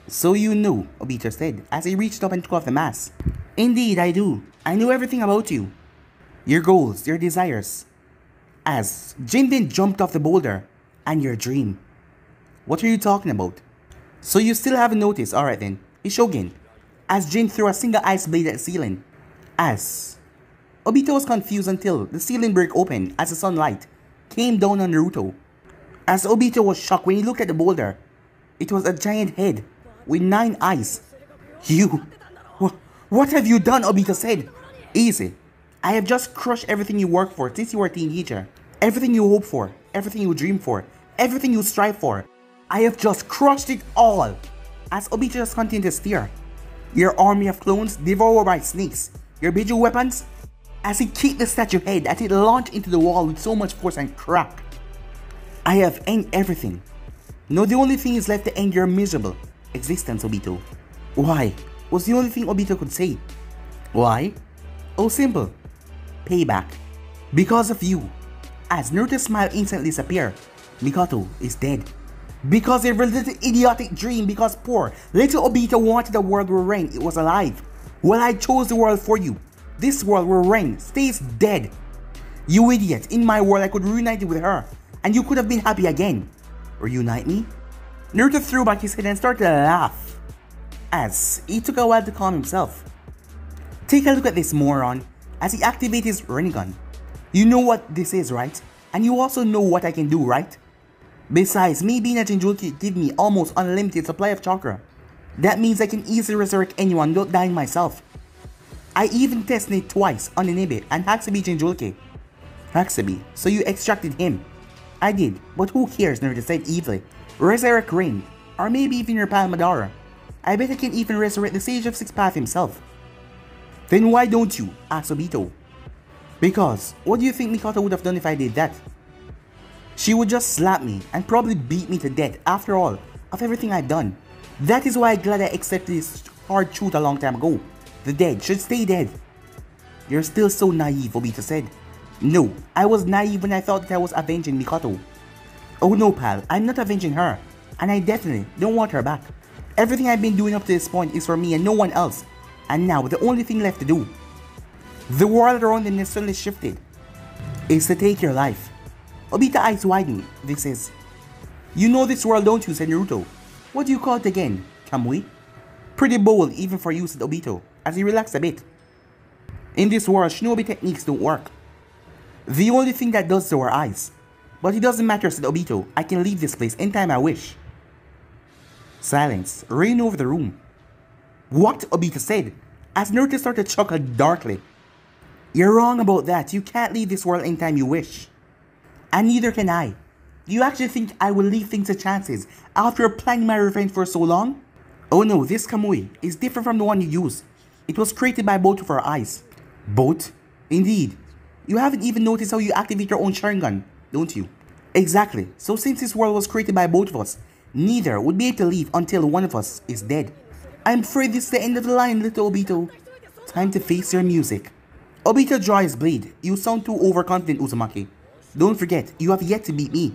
So you knew, Obito said, as he reached up and took off the mask. Indeed, I do. I know everything about you. Your goals, your desires. As Jin then jumped off the boulder, and your dream. What are you talking about? So you still haven't noticed, alright then. Ishogin. As Jin threw a single ice blade at the ceiling. As Obito was confused until the ceiling broke open as the sunlight came down on Naruto. As Obito was shocked when he looked at the boulder. It was a giant head with 9 eyes. You... What have you done? Obito said. Easy. I have just crushed everything you worked for since you were a teenager. Everything you hope for, everything you dream for, everything you strive for. I have just crushed it all. As Obito just continued to stare. Your army of clones devoured by snakes. Your Biju weapons. As he kicked the statue head as it launched into the wall with so much force and crack. I have ended everything. No, the only thing is left to end your miserable existence, Obito. Why? Was the only thing Obito could say. Why? Oh, simple. Payback. Because of you. As Naruto's smile instantly disappeared. Mikoto is dead. Because of a little idiotic dream, because poor little Obito wanted a world where Ren was alive. Well, I chose the world for you. This world where Ren stays dead. You idiot, in my world I could reunite you with her. And you could have been happy again. Reunite me? Naruto threw back his head and started to laugh. As he took a while to calm himself. Take a look at this moron as he activated his Rinnegan. You know what this is, right? And you also know what I can do, right? Besides, me being a Jinchuriki give me almost unlimited supply of chakra. That means I can easily resurrect anyone without dying myself. I even tested it twice on Inibe and Hatsubi Jinchuriki. Hatsubi, so you extracted him. I did, but who cares, Naruto said evilly. Resurrect Rain, or maybe even your pal Madara. I bet I can even resurrect the Sage of Six Paths himself. Then why don't you? Asked Obito. Because, what do you think Mikoto would have done if I did that? She would just slap me and probably beat me to death after all of everything I've done. That is why I'm glad I accepted this hard truth a long time ago. The dead should stay dead. You're still so naive, Obito said. No, I was naive when I thought that I was avenging Mikoto. Oh no, pal, I'm not avenging her. And I definitely don't want her back. Everything I've been doing up to this point is for me and no one else. And now the only thing left to do, the world around them has suddenly shifted, is to take your life. Obito eyes widened. This is... You know this world, don't you, said Naruto. What do you call it again, Kamui? Pretty bold even for you, said Obito, as he relaxed a bit. In this world, shinobi techniques don't work. The only thing that does to our eyes. But it doesn't matter, said Obito. I can leave this place anytime I wish. Silence reigned over the room. What? Obito said, as Naruto started to chuckle darkly. You're wrong about that. You can't leave this world anytime you wish. And neither can I. Do you actually think I will leave things to chances after planning my revenge for so long? Oh no, this Kamui is different from the one you use. It was created by both of our eyes. Both? Indeed. You haven't even noticed how you activate your own Sharingan, don't you? Exactly. So since this world was created by both of us, neither would be able to leave until one of us is dead. I'm afraid this is the end of the line, little Obito. Time to face your music. Obito draw his blade. You sound too overconfident, Uzumaki. Don't forget, you have yet to beat me.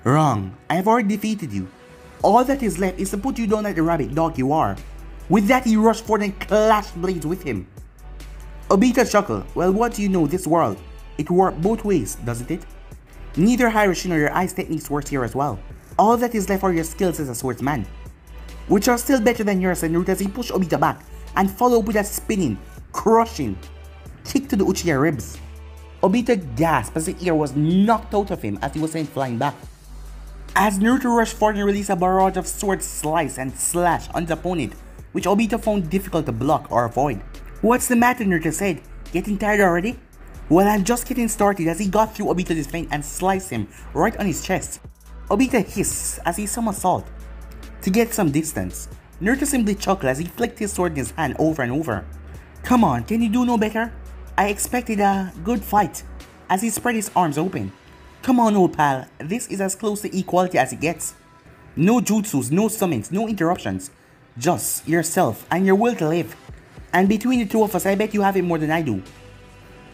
Wrong. I have already defeated you. All that is left is to put you down like the rabbit dog you are. With that, he rushed forward and clashed blades with him. Obito chuckled. Well, what do you know, this world? It worked both ways, doesn't it? Neither Hiroshi nor your ice techniques worked here as well. All that is left are your skills as a swordsman, which are still better than yours, and Naruto as he pushed Obito back and followed with a spinning, crushing kick to the Uchiha ribs. Obito gasped as the ear was knocked out of him as he was sent flying back. As Naruto rushed forward and released a barrage of sword slice and slash on his opponent, which Obito found difficult to block or avoid. What's the matter, Naruto said? Getting tired already? Well, I'm just getting started as he got through Obito's defense and sliced him right on his chest. Obito hissed as he somersaulted. To get some distance, Naruto simply chuckled as he flicked his sword in his hand over and over. Come on, can you do no better? I expected a good fight, as he spread his arms open. Come on, old pal, this is as close to equality as it gets. No jutsus, no summons, no interruptions. Just yourself and your will to live. And between the two of us, I bet you have it more than I do.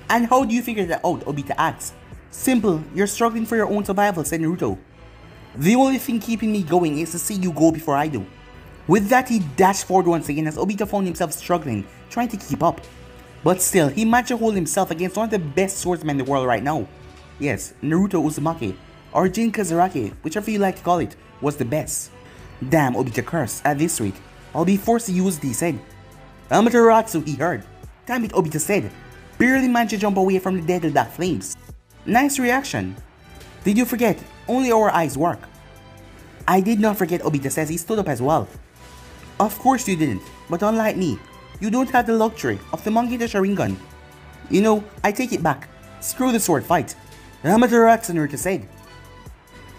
And how do you figure that out, Obito asked. Simple, you're struggling for your own survival, said Naruto. The only thing keeping me going is to see you go before I do. With that, he dashed forward once again as Obito found himself struggling, trying to keep up. But still, he managed to hold himself against one of the best swordsmen in the world right now. Yes, Naruto Uzumaki, or Jin Kazuraki, whichever you like to call it, was the best. Damn, Obito cursed. At this rate, I'll be forced to use it, he said. Amaterasu, he heard. Damn it, Obito said. Barely managed to jump away from the deadly black flames. Nice reaction. Did you forget? Only our eyes work. I did not forget, Obito says. He stood up as well. Of course you didn't, but unlike me, you don't have the luxury of the Mangita Sharingan. You know, I take it back. Screw the sword fight. Amaterasu, Naruto said.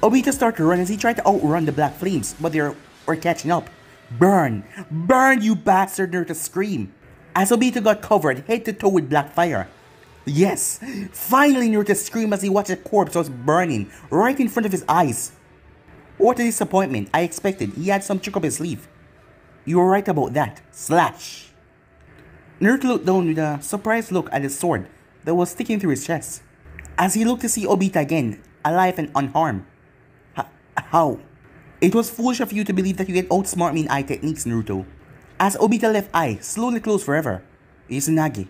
Obito started to run as he tried to outrun the black flames, but they were catching up. Burn! Burn, you bastard, Naruto screamed, as Obito got covered head to toe with black fire. Yes! Finally, Naruto screamed as he watched the corpse was burning right in front of his eyes. What a disappointment. I expected he had some trick up his sleeve. You were right about that. Slash! Naruto looked down with a surprised look at his sword that was sticking through his chest, as he looked to see Obito again, alive and unharmed. How? It was foolish of you to believe that you can outsmart me in eye techniques, Naruto. As Obito's left eye slowly closed forever. Izanagi,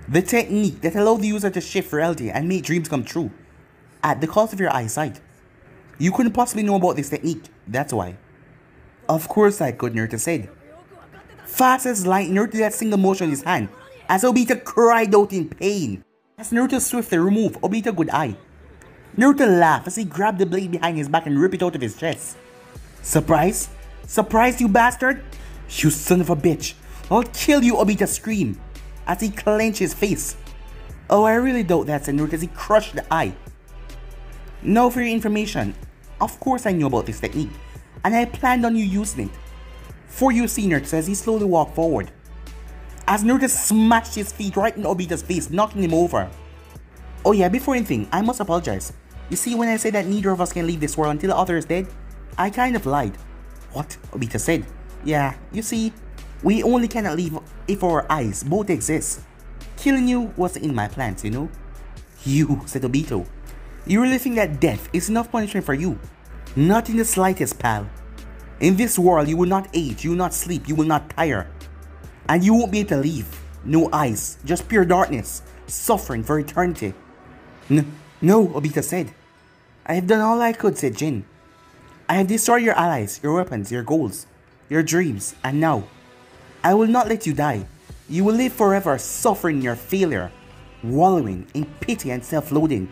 the technique that allowed the user to shift reality and make dreams come true, at the cost of your eyesight. You couldn't possibly know about this technique, that's why. Of course I could, Naruto said. Fast as light, Naruto did that single motion in his hand, as Obito cried out in pain. As Naruto swiftly removed Obito's good eye, Naruto laughed as he grabbed the blade behind his back and ripped it out of his chest. Surprise? Surprise, you bastard? You son of a bitch. I'll kill you, Obito screamed, as he clenched his face. Oh, I really doubt that, said Naruto as he crushed the eye. Now for your information, of course I knew about this technique, and I planned on you using it. For you see, Naruto says he slowly walked forward, as Naruto smashed his feet right in Obito's face, knocking him over. Oh yeah, before anything, I must apologize. You see, when I said that neither of us can leave this world until the other is dead, I kind of lied. What? Obito said. Yeah, you see, we only cannot leave if our eyes both exist. Killing you was in my plans, you know? You, said Obito. You really think that death is enough punishment for you? Not in the slightest, pal. In this world, you will not age, you will not sleep, you will not tire. And you won't be able to leave. No eyes, just pure darkness, suffering for eternity. No, Obito said. I have done all I could, said Jin. I have destroyed your allies, your weapons, your goals, your dreams, and now, I will not let you die. You will live forever suffering your failure, wallowing in pity and self-loathing.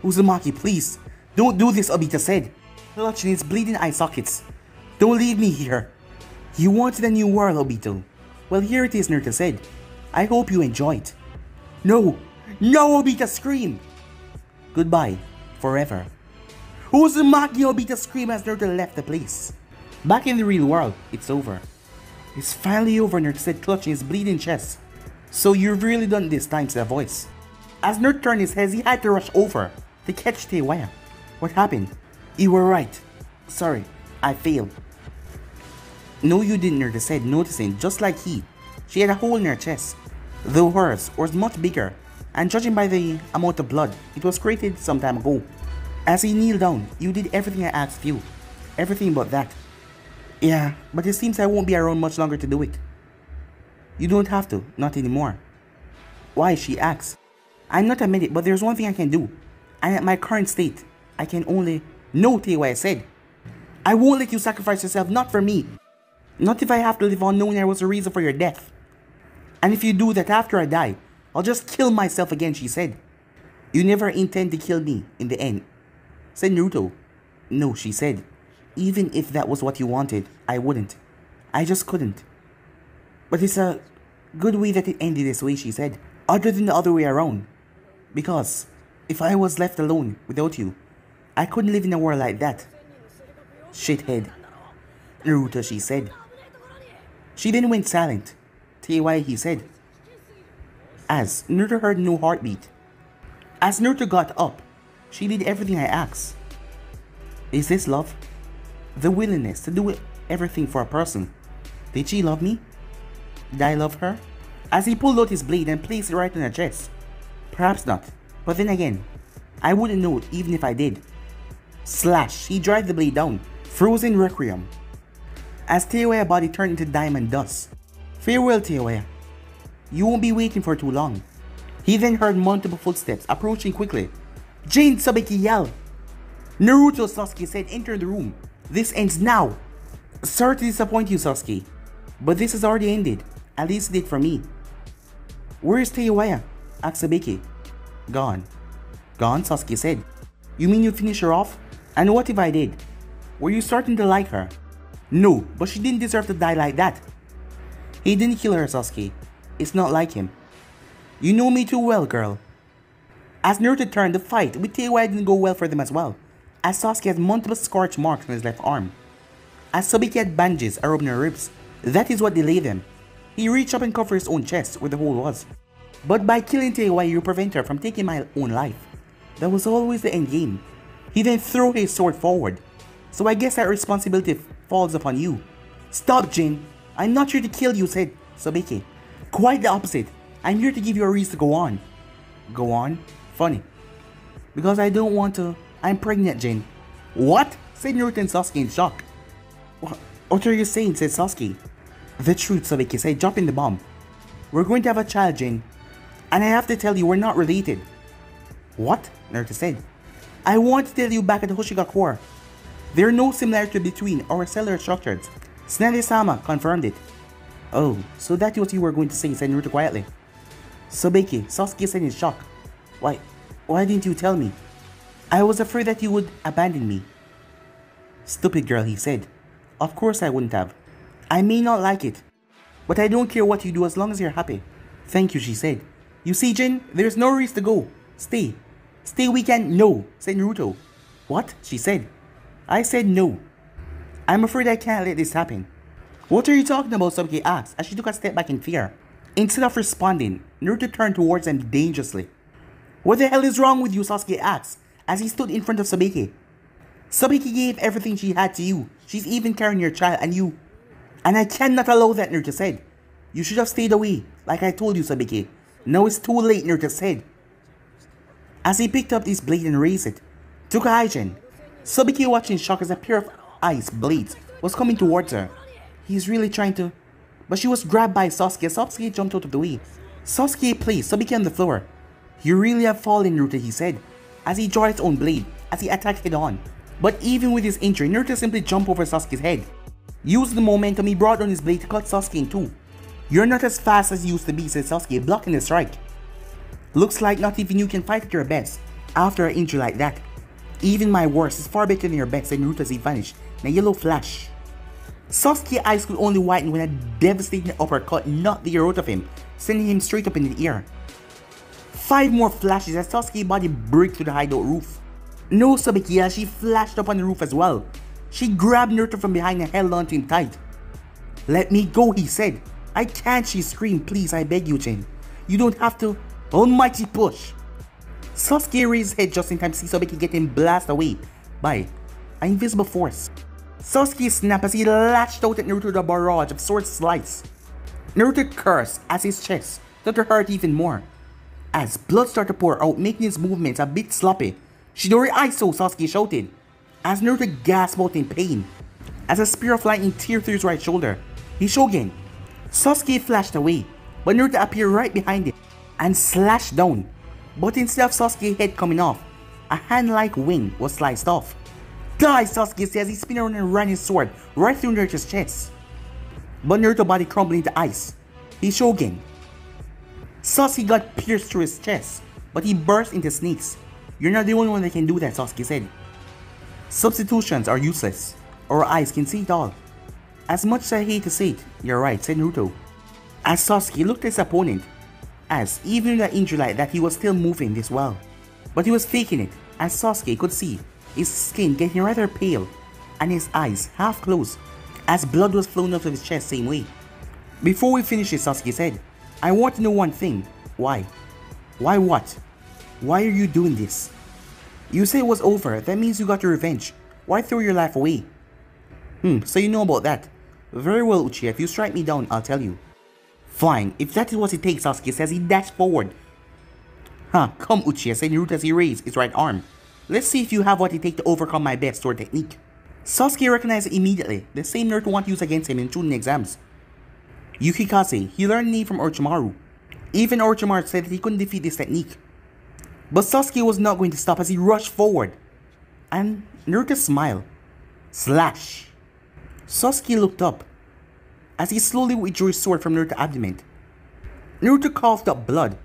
Uzumaki, please, don't do this, Obito said, clutching his bleeding eye sockets. Don't leave me here. You wanted a new world, Obito. Well, here it is, Naruto said. I hope you enjoy it. No, Obito screamed. Goodbye, forever. Uzumaki, Obito screamed as Naruto left the place. Back in the real world, it's over. It's finally over, Naruto said, clutching his bleeding chest. So you've really done this time, said a voice. As Naruto turned his head, he had to rush over to catch Teiwaya. What happened? You were right. Sorry, I failed. No, you didn't, Naruto said, noticing, just like she had a hole in her chest, though hers was much bigger, and judging by the amount of blood, it was created some time ago. As he kneeled down, you did everything I asked you. Everything but that. Yeah, but it seems I won't be around much longer to do it. You don't have to, not anymore. Why, she asked. I'm not admitting, but there's one thing I can do. And at my current state, I can only... No, Teiwaya said. I won't let you sacrifice yourself, not for me. Not if I have to live on knowing there was a reason for your death. And if you do that after I die, I'll just kill myself again, she said. You never intend to kill me in the end, said Naruto. No, she said. Even if that was what you wanted, I wouldn't. I just couldn't. But it's a good way that it ended this way, she said. Other than the other way around. Because if I was left alone without you, I couldn't live in a world like that. Shithead. Naruto, she said. She then went silent. Teiwaya, he said. As Naruto heard no heartbeat. As Naruto got up, she did everything I asked. Is this love? The willingness to do everything for a person. Did she love me? Did I love her? As he pulled out his blade and placed it right on her chest. Perhaps not, but then again, I wouldn't know it even if I did. Slash, he dragged the blade down. Frozen Requiem. As Teiwaya's body turned into diamond dust. Farewell, Teiwaya. You won't be waiting for too long. He then heard multiple footsteps approaching quickly. Jane, Sabeki yelled. Naruto, Sasuke said, enter the room. This ends now. Sorry to disappoint you, Sasuke, but this has already ended. At least it did for me. Where is Teiwaya? Asked Sabeki. Gone. Gone, Sasuke said. You mean you finish her off? And what if I did? Were you starting to like her? No, but she didn't deserve to die like that. He didn't kill her, Sasuke. It's not like him. You know me too well, girl. As Naruto turned, the fight with Teiwaya didn't go well for them as well, as Sasuke had multiple scorch marks on his left arm. As Sabeki had bandages around her ribs, that is what delayed them. He reached up and covered his own chest where the hole was. But by killing Teiwaya, you prevent her from taking my own life. That was always the end game. He then threw his sword forward. So I guess that responsibility falls upon you. Stop, Jin. I'm not here to kill you, said Sabeki. Quite the opposite. I'm here to give you a reason to go on. Go on? Funny. Because I don't want to. I'm pregnant, Jin. What? Said Naruto and Sasuke in shock. What are you saying? Said Sasuke. The truth, Sabeki said, dropping the bomb. We're going to have a child, Jin. And I have to tell you, we're not related. What? Naruto said. I want to tell you back at the Hoshigakure. There are no similarity between our cellular structures. Tsunade-sama confirmed it. Oh, so that was what you were going to say, said Naruto quietly. Sabeki, Sasuke said in shock. Why didn't you tell me? I was afraid that you would abandon me. Stupid girl, he said. Of course I wouldn't have. I may not like it, but I don't care what you do as long as you're happy. Thank you, she said. You see, Jin, there's no reason to go. Stay. Stay, we can. No, said Naruto. What? She said. I said no. I'm afraid I can't let this happen. What are you talking about? Sabeki asked as she took a step back in fear. Instead of responding, Naruto turned towards them dangerously. What the hell is wrong with you? Sasuke asked as he stood in front of Sabeki. Sabeki gave everything she had to you. She's even carrying your child and you. And I cannot allow that, Naruto said. You should have stayed away, like I told you, Sabeki. Now it's too late, Naruto said. As he picked up his blade and raised it, took a hygiene. Sabeki watched in shock as a pair of ice blades was coming towards her. He's really trying to... But she was grabbed by Sasuke. Sasuke jumped out of the way. Sasuke placed Sabeki on the floor. You really have fallen, Naruto, he said, as he drew his own blade, as he attacked head on. But even with his injury, Naruto simply jumped over Sasuke's head. Using the momentum, he brought down his blade to cut Sasuke in two. You're not as fast as you used to be, said Sasuke, blocking the strike. Looks like not even you can fight at your best after an injury like that. Even my worst is far better than your best, said Naruto as he vanished in a yellow flash. Sasuke's eyes could only whiten when a devastating uppercut knocked the air out of him, sending him straight up in the air. 5 more flashes as Sasuke's body broke through the hideout roof. No, Sabeki, as she flashed up on the roof as well. She grabbed Naruto from behind and held on to him tight. Let me go, he said. I can't, she screamed. Please, I beg you, Jin. You don't have to. Almighty push. Sasuke raised his head just in time to see Sabeki getting blasted away by an invisible force. Sasuke snapped as he lashed out at Naruto with a barrage of sword slice. Naruto cursed as his chest started to hurt even more. As blood started to pour out, making his movements a bit sloppy. "Shidori Iso!" Sasuke shouted, as Naruto gasped out in pain. As a spear of lightning teared through his right shoulder, he Shogun. Sasuke flashed away, but Naruto appeared right behind him and slashed down. But instead of Sasuke's head coming off, a hand-like wing was sliced off. "Die!" Sasuke said as he spun around and ran his sword right through Naruto's chest. But Naruto's body crumbled into ice. He Shogun. Sasuke got pierced through his chest, but he burst into snakes. "You're not the only one that can do that," Sasuke said. "Substitutions are useless. Our eyes can see it all." "As much as I hate to say it, you're right," said Naruto. As Sasuke looked at his opponent, as even with an injury like that he was still moving this well. But he was faking it, as Sasuke could see his skin getting rather pale and his eyes half closed as blood was flowing out of his chest same way. "Before we finish this," Sasuke said, "I want to know one thing. Why? Why what? Why are you doing this? You say it was over, that means you got your revenge. Why throw your life away?" So you know about that. "Very well, Uchiha, if you strike me down, I'll tell you." "Fine, if that is what it takes," Sasuke says. He dashed forward. Come Uchiha, said Naruto as he raised his right arm. "Let's see if you have what it takes to overcome my best sword technique." Sasuke recognized it immediately, the same Naruto wanted to use against him in Chunin exams. Yukikaze, he learned the name from Orochimaru. Even Orochimaru said that he couldn't defeat this technique. But Sasuke was not going to stop as he rushed forward. And Naruto smiled. Slash. Sasuke looked up as he slowly withdrew his sword from Naruto's abdomen. Naruto coughed up blood.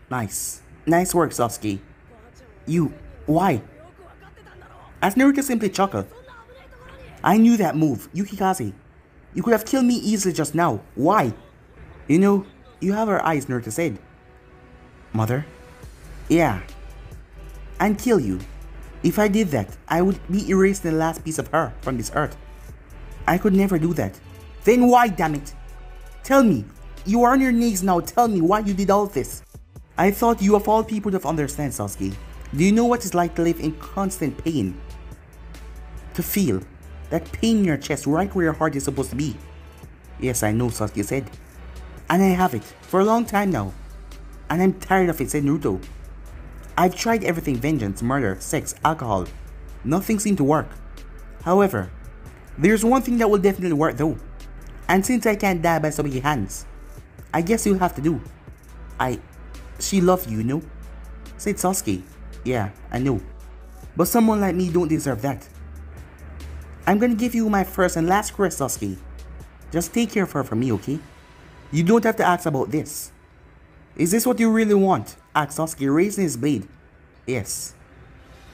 Nice. Nice work, Sasuke. Why? As Naruto simply chuckled. "I knew that move, Yukikaze. You could have killed me easily just now. Why?" "You know, you have our eyes," Naruto said. "Mother?" "Yeah. And kill you. If I did that, I would be erasing the last piece of her from this earth. I could never do that." "Then why, damn it? Tell me. You are on your knees now. Tell me why you did all this." "I thought you of all people would understand, Sasuke. Do you know what it's like to live in constant pain? To feel that pain in your chest right where your heart is supposed to be." "Yes, I know," Sasuke said. "And I have it for a long time now. And I'm tired of it," said Naruto. "I've tried everything, vengeance, murder, sex, alcohol. Nothing seemed to work. However, there's one thing that will definitely work though. And since I can't die by somebody's hands, I guess you'll have to do. She loved you, know?" said Sasuke. "Yeah, I know. But someone like me don't deserve that. I'm gonna give you my first and last request, Sasuke. Just take care of her for me, okay? You don't have to ask about this." "Is this what you really want?" asked Sasuke, raising his blade. "Yes.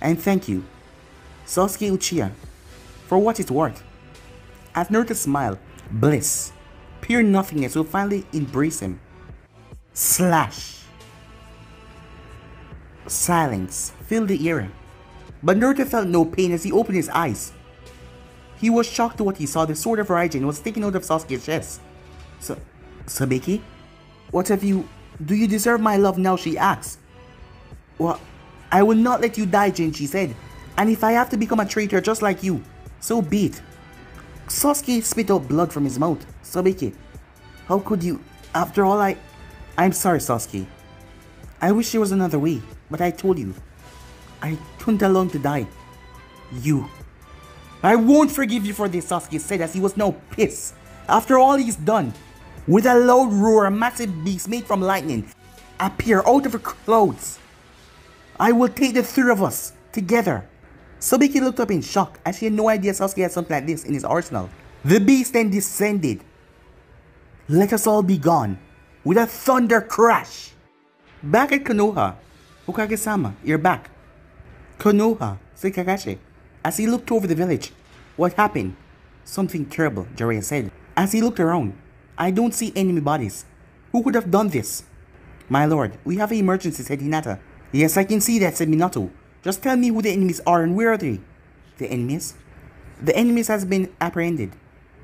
And thank you, Sasuke Uchiha, for what it's worth." As Naruto smiled, bliss, pure nothingness will finally embrace him. Slash. Silence filled the air, but Naruto felt no pain as he opened his eyes. He was shocked to what he saw. The sword of Raijin was taken out of Sasuke's chest. Sabeki? "What have you... Do you deserve my love now?" she asked. "Well, I will not let you die, Jin," she said. "And if I have to become a traitor just like you, so be it." Sasuke spit out blood from his mouth. "Sabeki, how could you... After all I'm sorry, Sasuke. I wish there was another way, but I told you, I couldn't allow him to die. I won't forgive you for this," Sasuke said as he was now pissed. After all he's done. With a loud roar, a massive beast made from lightning appeared out of the clouds. "I will take the three of us together." Sabeki looked up in shock as she had no idea Sasuke had something like this in his arsenal. The beast then descended. "Let us all be gone," with a thunder crash. Back at Konoha, "Hokage-sama, you're back." "Konoha," said Kakashi as he looked over the village. "What happened?" "Something terrible," Jiraiya said as he looked around. "I don't see enemy bodies. Who could have done this?" "My lord, we have an emergency," said Hinata. "Yes, I can see that," said Minato. "Just tell me who the enemies are and where are they?" "The enemies?" "The enemies has been apprehended.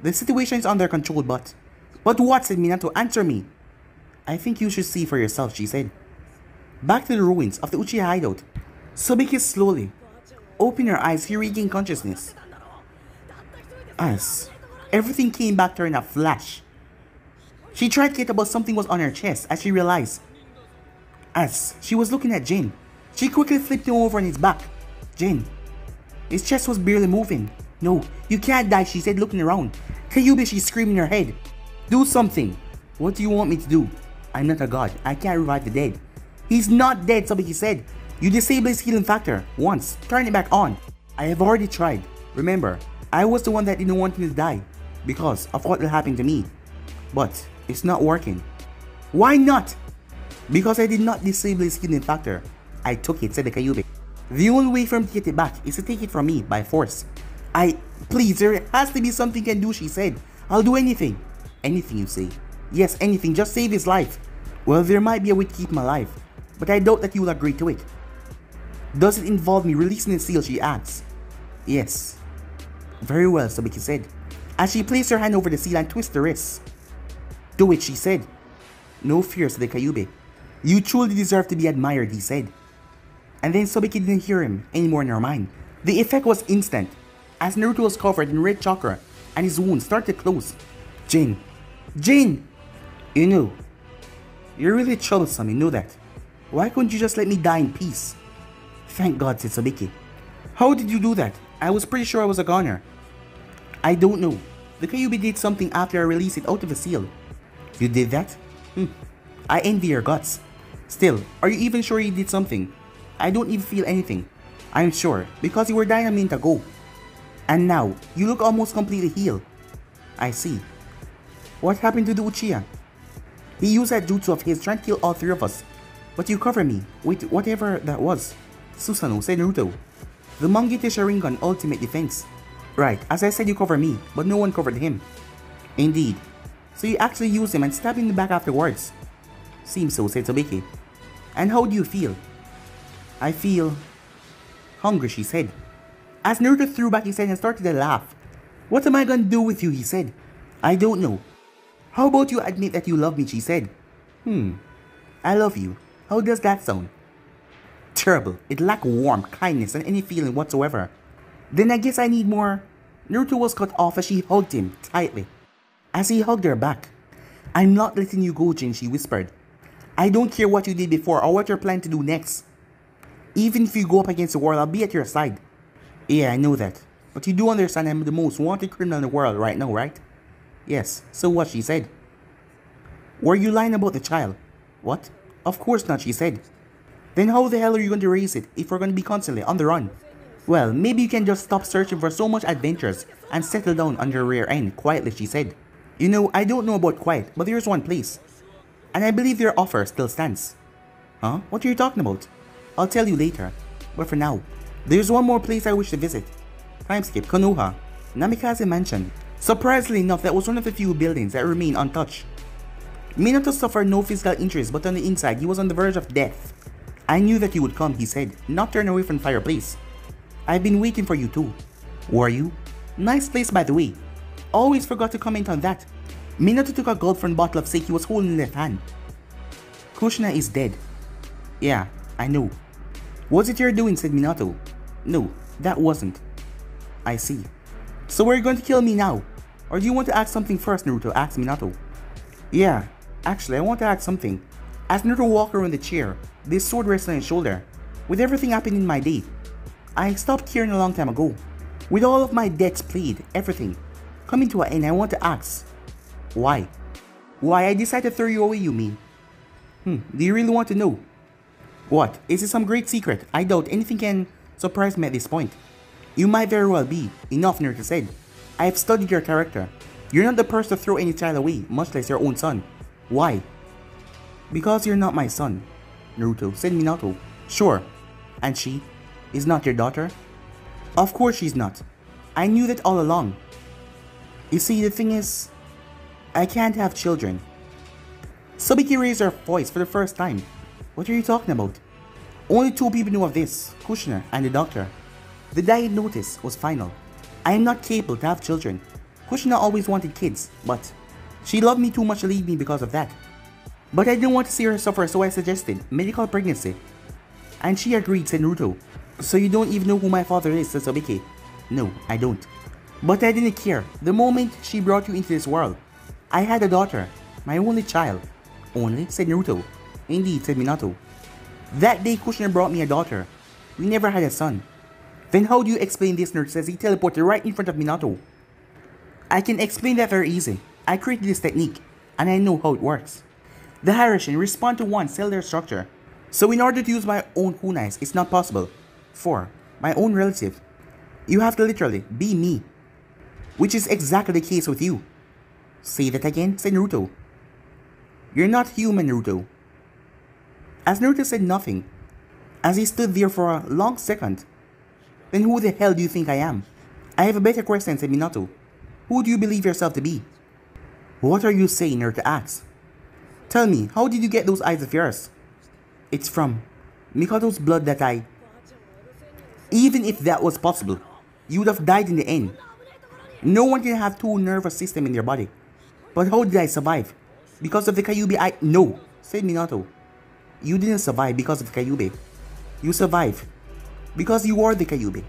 The situation is under control, but..." "But what?" said Minato. "Answer me." "I think you should see for yourself," she said. Back to the ruins of the Uchiha hideout, Sabeki slowly opened her eyes. He regained consciousness. As everything came back to her in a flash. She tried to get up, but something was on her chest as she realized. As she was looking at Jin, she quickly flipped him over on his back. Jin. His chest was barely moving. No, you can't die, she said, looking around. Kyuubi, she's screaming in her head. Do something. What do you want me to do? I'm not a god. I can't revive the dead. He's not dead, Sabiki said. You disabled his healing factor once. Turn it back on. I have already tried. Remember, I was the one that didn't want him to die because of what will happen to me. But it's not working. Why not? Because I did not disable his healing factor. I took it, said the Kyuubi. The only way for him to get it back is to take it from me by force. Please, there has to be something I can do, she said. I'll do anything. Anything you say. Yes, anything, just save his life. Well, there might be a way to keep him alive, but I doubt that you will agree to it. Does it involve me releasing the seal, she asks. Yes. Very well, Sabiki said, as she placed her hand over the seal and twisted the wrist. Do it, she said. No fear, said the Kyuubi. You truly deserve to be admired, he said. And then Sabiki didn't hear him anymore in her mind. The effect was instant, as Naruto was covered in red chakra and his wounds started to close. Jin! Jin! You know, you're really troublesome, you know that. Why couldn't you just let me die in peace? Thank God, said Sabiki. How did you do that? I was pretty sure I was a goner. I don't know. The Kyuubi did something after I released it out of the seal. You did that? I envy your guts. Still, are you even sure you did something? I don't even feel anything. I'm sure, because you were dying a minute ago. And now, you look almost completely healed. I see. What happened to the Uchiha? He used that jutsu of his trying to kill all three of us. But you covered me with whatever that was. Susanoo, said Naruto. The Mangekyo Sharingan ultimate defense. Right, as I said, you covered me, but no one covered him. Indeed. So you actually used him and stabbed him in the back afterwards. Seems so, said Sabiki. And how do you feel? I feel hungry, she said. As Naruto threw back his head and started to laugh. What am I gonna do with you, he said. I don't know. How about you admit that you love me, she said. I love you. How does that sound? Terrible. It lacked warmth, kindness, and any feeling whatsoever. Then I guess I need more. Naruto was cut off as she hugged him tightly. As he hugged her back. I'm not letting you go, Jin, she whispered. I don't care what you did before or what you're planning to do next. Even if you go up against the world, I'll be at your side. Yeah, I know that. But you do understand I'm the most wanted criminal in the world right now, right? Yes, so what, she said. Were you lying about the child? What? Of course not, she said. Then how the hell are you going to raise it if we're going to be constantly on the run? Well, maybe you can just stop searching for so much adventures and settle down on your rear end, quietly, she said. You know, I don't know about quiet, but there's one place. And I believe their offer still stands. Huh? What are you talking about? I'll tell you later. But for now, there's one more place I wish to visit. Time skip, Konoha, Namikaze Mansion. Surprisingly enough, that was one of the few buildings that remained untouched. Minato suffered no physical injuries, but on the inside, he was on the verge of death. I knew that you would come, he said, not turn away from the fireplace. I've been waiting for you too. Were you? Nice place, by the way. Always forgot to comment on that. Minato took a gulp from the bottle of sake he was holding in his left hand. Kushina is dead. Yeah, I know. What's it you're doing, said Minato. No, that wasn't. I see. So we're going to kill me now? Or do you want to ask something first, Naruto asked Minato. Yeah, actually I want to ask something. As Naruto walked around the chair, this sword rested on his shoulder. With everything happening in my day, I stopped caring a long time ago. With all of my debts paid, everything coming to an end, I want to ask. Why? Why I decided to throw you away, you mean? Do you really want to know? What? Is it some great secret? I doubt anything can surprise me at this point. You might very well be. Enough, Naruto said. I have studied your character. You're not the person to throw any child away, much less your own son. Why? Because you're not my son, Naruto said Minato. Sure. And she is not your daughter? Of course she's not. I knew that all along. You see, the thing is, I can't have children. Sabiki raised her voice for the first time. What are you talking about? Only two people knew of this, Kushina and the doctor. The diet notice was final. I am not capable to have children. Kushina always wanted kids, but she loved me too much to leave me because of that. But I didn't want to see her suffer, so I suggested medical pregnancy. And she agreed, said Naruto. So you don't even know who my father is, said Sabiki. No, I don't. But I didn't care. The moment she brought you into this world, I had a daughter, my only child. Only, said Naruto. Indeed, said Minato. That day Kushina brought me a daughter. We never had a son. Then how do you explain this, Naruto says he teleported right in front of Minato? I can explain that very easy. I created this technique, and I know how it works. The Harashin respond to one cellular structure. So in order to use my own kunais, it's not possible. 4. My own relative. You have to literally be me. Which is exactly the case with you. Say that again, said Naruto. You're not human, Naruto. As Naruto said nothing, as he stood there for a long second. Then who the hell do you think I am? I have a better question, said Minato. Who do you believe yourself to be? What are you saying, Naruto asked. Tell me, how did you get those eyes of yours? It's from Mikoto's blood that I... Even if that was possible, you would have died in the end. No one can have two nervous systems in their body. But how did I survive? Because of the Kyuubi No, said Minato. You didn't survive because of the Kyuubi. You survived because you are the Kyuubi.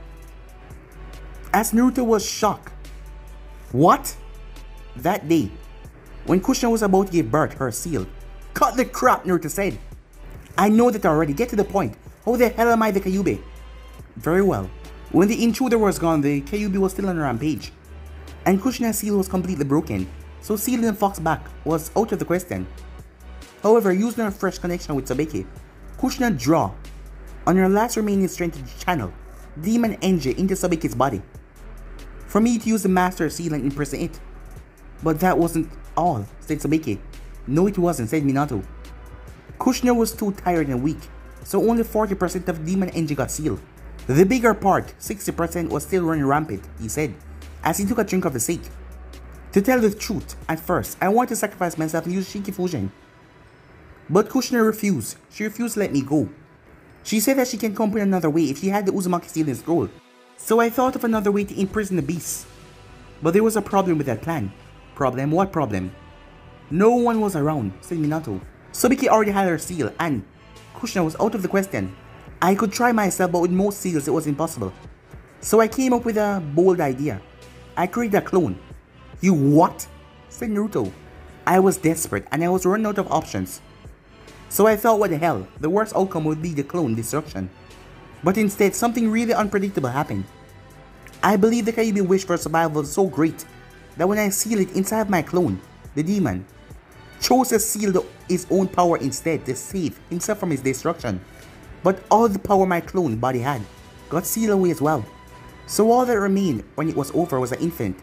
As Naruto was shocked. What? That day, when Kushina was about to give birth, her seal. Cut the crap, Naruto said. I know that already, get to the point. How the hell am I the Kyuubi? Very well. When the intruder was gone, the Kyuubi was still on a rampage. And Kushina's seal was completely broken, so sealing the fox back was out of the question. However, using a fresh connection with Sabeki, Kushina draw on her last remaining strength to channel Demon Energy into Sabeki's body. For me to use the Master Seal and imprison it. But that wasn't all, said Sabeki. No, it wasn't, said Minato. Kushina was too tired and weak, so only 40% of Demon Energy got sealed. The bigger part, 60%, was still running rampant, he said, as he took a drink of the sake. To tell the truth, at first, I wanted to sacrifice myself and use Shinki Fusion. But Kushina refused. She refused to let me go. She said that she can come up with another way if she had the Uzumaki seal in scroll. So I thought of another way to imprison the beast. But there was a problem with that plan. Problem? What problem? No one was around, said Minato. Sabeki already had her seal and Kushina was out of the question. I could try myself, but with most seals it was impossible. So I came up with a bold idea. I created a clone. You what? Said Naruto. I was desperate and I was running out of options. So I thought, what the hell, the worst outcome would be the clone destruction. But instead, something really unpredictable happened. I believe the Kyuubi wish for survival was so great that when I sealed it inside my clone, the demon chose to seal his own power instead to save himself from his destruction. But all the power my clone body had got sealed away as well. So all that remained when it was over was an infant.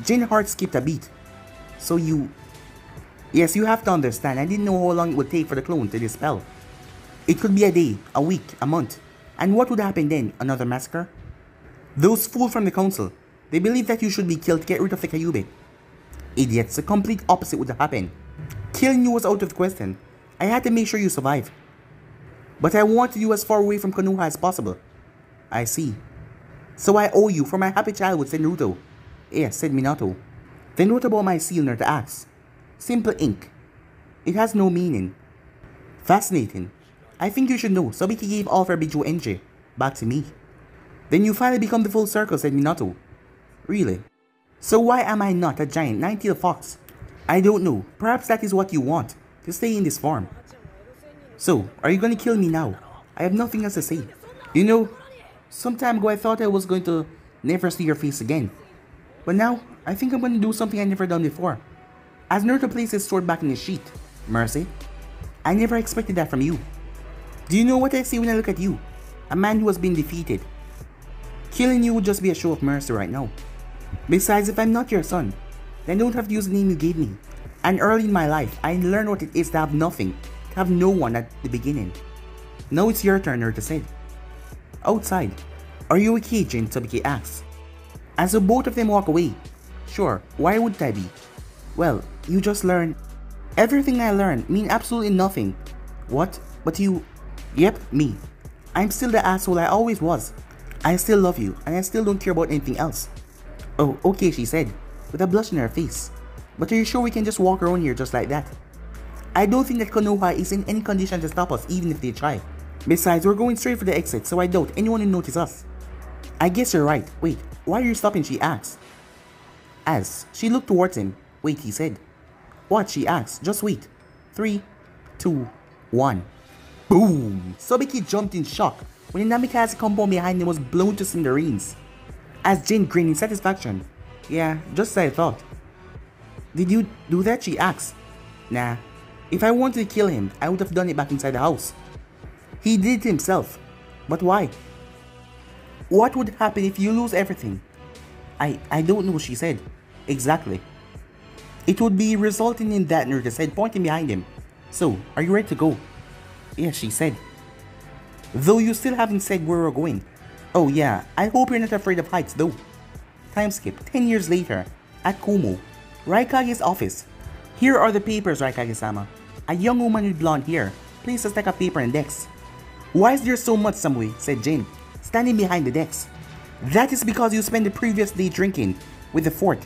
Jin's heart skipped a beat. So you... Yes, you have to understand, I didn't know how long it would take for the clone to dispel. It could be a day, a week, a month. And what would happen then? Another massacre? Those fools from the council, they believe that you should be killed to get rid of the Kyuubi. Idiots, the complete opposite would have happened. Killing you was out of the question. I had to make sure you survive. But I wanted you as far away from Konoha as possible. I see. So I owe you for my happy childhood, said Naruto. Yes, said Minato. Then what about my seal, Naruto asked. Simple ink. It has no meaning. Fascinating. I think you should know, Sabeki gave all of her Bijou energy back to me. Then you finally become the full circle, said Minato. Really? So why am I not a giant nine-tailed fox? I don't know. Perhaps that is what you want, to stay in this form. So, are you going to kill me now? I have nothing else to say. You know, some time ago I thought I was going to never see your face again. But now, I think I'm going to do something I never done before. As Naruto placed his sword back in his sheath. Mercy? I never expected that from you. Do you know what I see when I look at you? A man who has been defeated. Killing you would just be a show of mercy right now. Besides, if I'm not your son, then I don't have to use the name you gave me. And early in my life, I learned what it is to have nothing, to have no one at the beginning. Now it's your turn, Naruto said. Outside. Are you okay, Jin? Sabeki asked. As the both of them walk away. Sure, why wouldn't I be? Well, you just learned. Everything I learned mean absolutely nothing. What? But you... Yep, me. I'm still the asshole I always was. I still love you, and I still don't care about anything else. Oh, okay, she said, with a blush on her face. But are you sure we can just walk around here just like that? I don't think that Konoha is in any condition to stop us, even if they try. Besides, we're going straight for the exit, so I doubt anyone will notice us. I guess you're right. Wait, Why are you stopping? She asked. As she looked towards him. Wait, he said. What? She asked. Just wait. 3, 2, 1. Boom! Sobeki jumped in shock when the namikaze compound behind him was blown to smithereens. As Jin grinned in satisfaction. Yeah, just as I thought. Did you do that? She asked. Nah. If I wanted to kill him, I would have done it back inside the house. He did it himself. But why? What would happen if you lose everything? I don't know, she said. Exactly. It would be resulting in that, Naruto said, pointing behind him. So, are you ready to go? Yes, she said. Though you still haven't said where we're going. Oh yeah, I hope you're not afraid of heights though. Time skip, 10 years later, at Kumo, Raikage's office. Here are the papers, Raikage-sama. A young woman with blonde hair placed a stack of paper and decks. Why is there so much, Samui? Said Jin, standing behind the decks. That is because you spent the previous day drinking with the fort.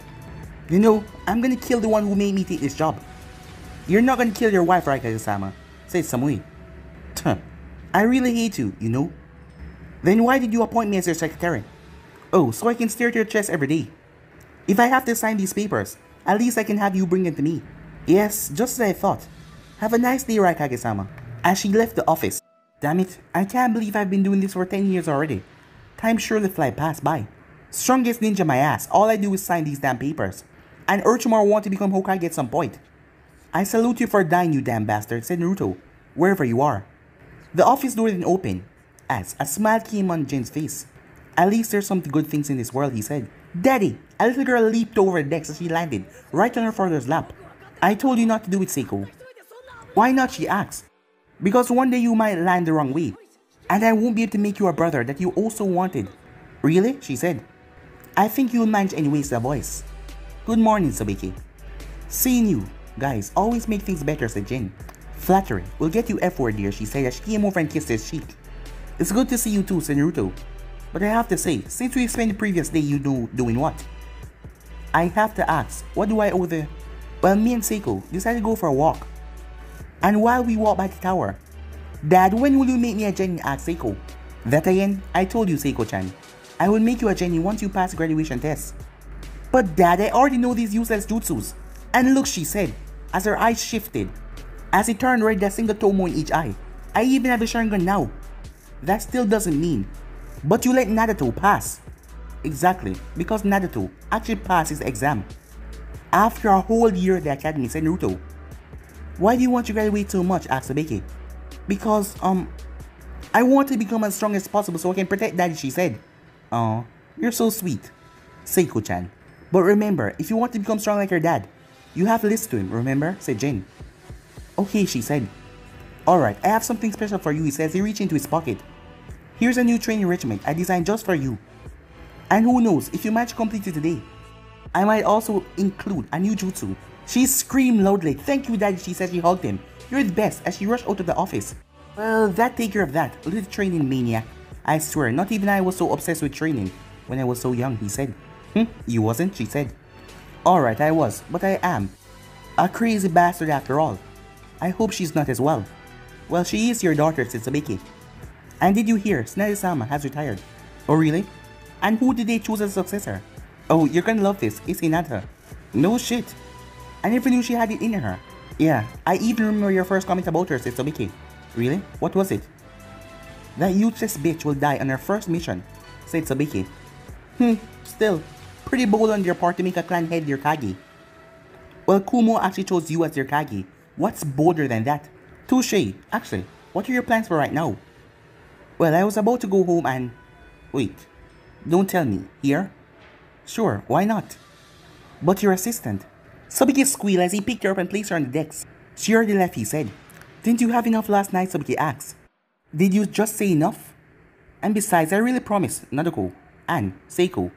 You know, I'm gonna kill the one who made me take this job. You're not gonna kill your wife, Raikage-sama, said Samui. Tuh, I really hate you, you know. Then why did you appoint me as your secretary? Oh, so I can stare at your chest every day. If I have to sign these papers, at least I can have you bring them to me. Yes, just as I thought. Have a nice day, Raikage-sama. As she left the office. Damn it, I can't believe I've been doing this for 10 years already. Time surely fly past by. Strongest ninja my ass, all I do is sign these damn papers. And Orochimaru want to become Hokage at some point. I salute you for dying, you damn bastard, said Naruto, wherever you are. The office door didn't open, as a smile came on Jin's face. At least there's some good things in this world, he said. Daddy! A little girl leaped over the decks as she landed, right on her father's lap. I told you not to do it, Seiko. Why not, she asked. Because one day you might land the wrong way, and I won't be able to make you a brother that you also wanted. Really? She said. I think you'll manage anyway, said the voice. Good morning, Sabiki. Seeing you, guys, always make things better, said Jin. Flattery will get you F-word, dear, she said as she came over and kissed his cheek. It's good to see you too, said Naruto. But I have to say, since we spent the previous day doing what? I have to ask, what do I owe the... Well, me and Seiko decided to go for a walk. And while we walk by the tower, Dad, when will you make me a genin? Asked Seiko. That again? I told you, Seiko-chan. I will make you a genin once you pass the graduation test. But Dad, I already know these useless jutsus. And look, she said, as her eyes shifted. As it turned red, a single tomo in each eye. I even have a Sharingan now. That still doesn't mean. But you let Naruto pass. Exactly, because Naruto actually passed his exam. After a whole year at the academy, said Naruto. Why do you want to graduate so much? Asked Sabeki. Because, I want to become as strong as possible so I can protect Daddy, she said. Aw, you're so sweet. Seiko-chan. But remember, if you want to become strong like your dad, you have to listen to him, remember? Said Jin. Okay, she said. Alright, I have something special for you, he says. He reached into his pocket. Here's a new training regimen I designed just for you. And who knows, if you manage to complete it today, I might also include a new jutsu. She screamed loudly. Thank you, Daddy, she said. She hugged him. You're the best, as she rushed out of the office. Well, that take care of that. Little training maniac. I swear, not even I was so obsessed with training when I was so young, he said. You wasn't, she said. Alright, I was, but I am. A crazy bastard after all. I hope she's not as well. Well, she is your daughter, said Sabeki. And did you hear, Tsunade-sama has retired. Oh really? And who did they choose as a successor? Oh, you're gonna love this, it's Hinata. No shit. I never knew she had it in her. Yeah, I even remember your first comment about her, said Sabeki. Really? What was it? That useless bitch will die on her first mission, said Sabeki. Still, pretty bold on your part to make a clan head your Kage. Well, Kumo actually chose you as your Kage. What's bolder than that? Touché. Actually, what are your plans for right now? Well, I was about to go home and... Wait. Don't tell me. Here? Sure, why not? But your assistant. Sabeki squealed as he picked her up and placed her on the decks. She already left, he said. Didn't you have enough last night, Sabeki asked. Did you just say enough? And besides, I really promised Naruto and Seiko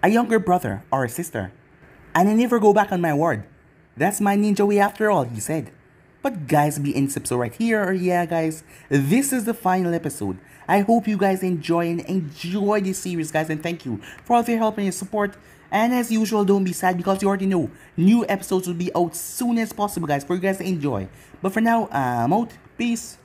a younger brother or a sister. And I never go back on my word. That's my ninja way after all, he said. But guys, be in so right here. Yeah, guys, this is the final episode. I hope you guys enjoy this series, guys, and thank you for all of your help and your support. And as usual, don't be sad because you already know new episodes will be out soon as possible, guys, for you guys to enjoy. But for now, I'm out. Peace.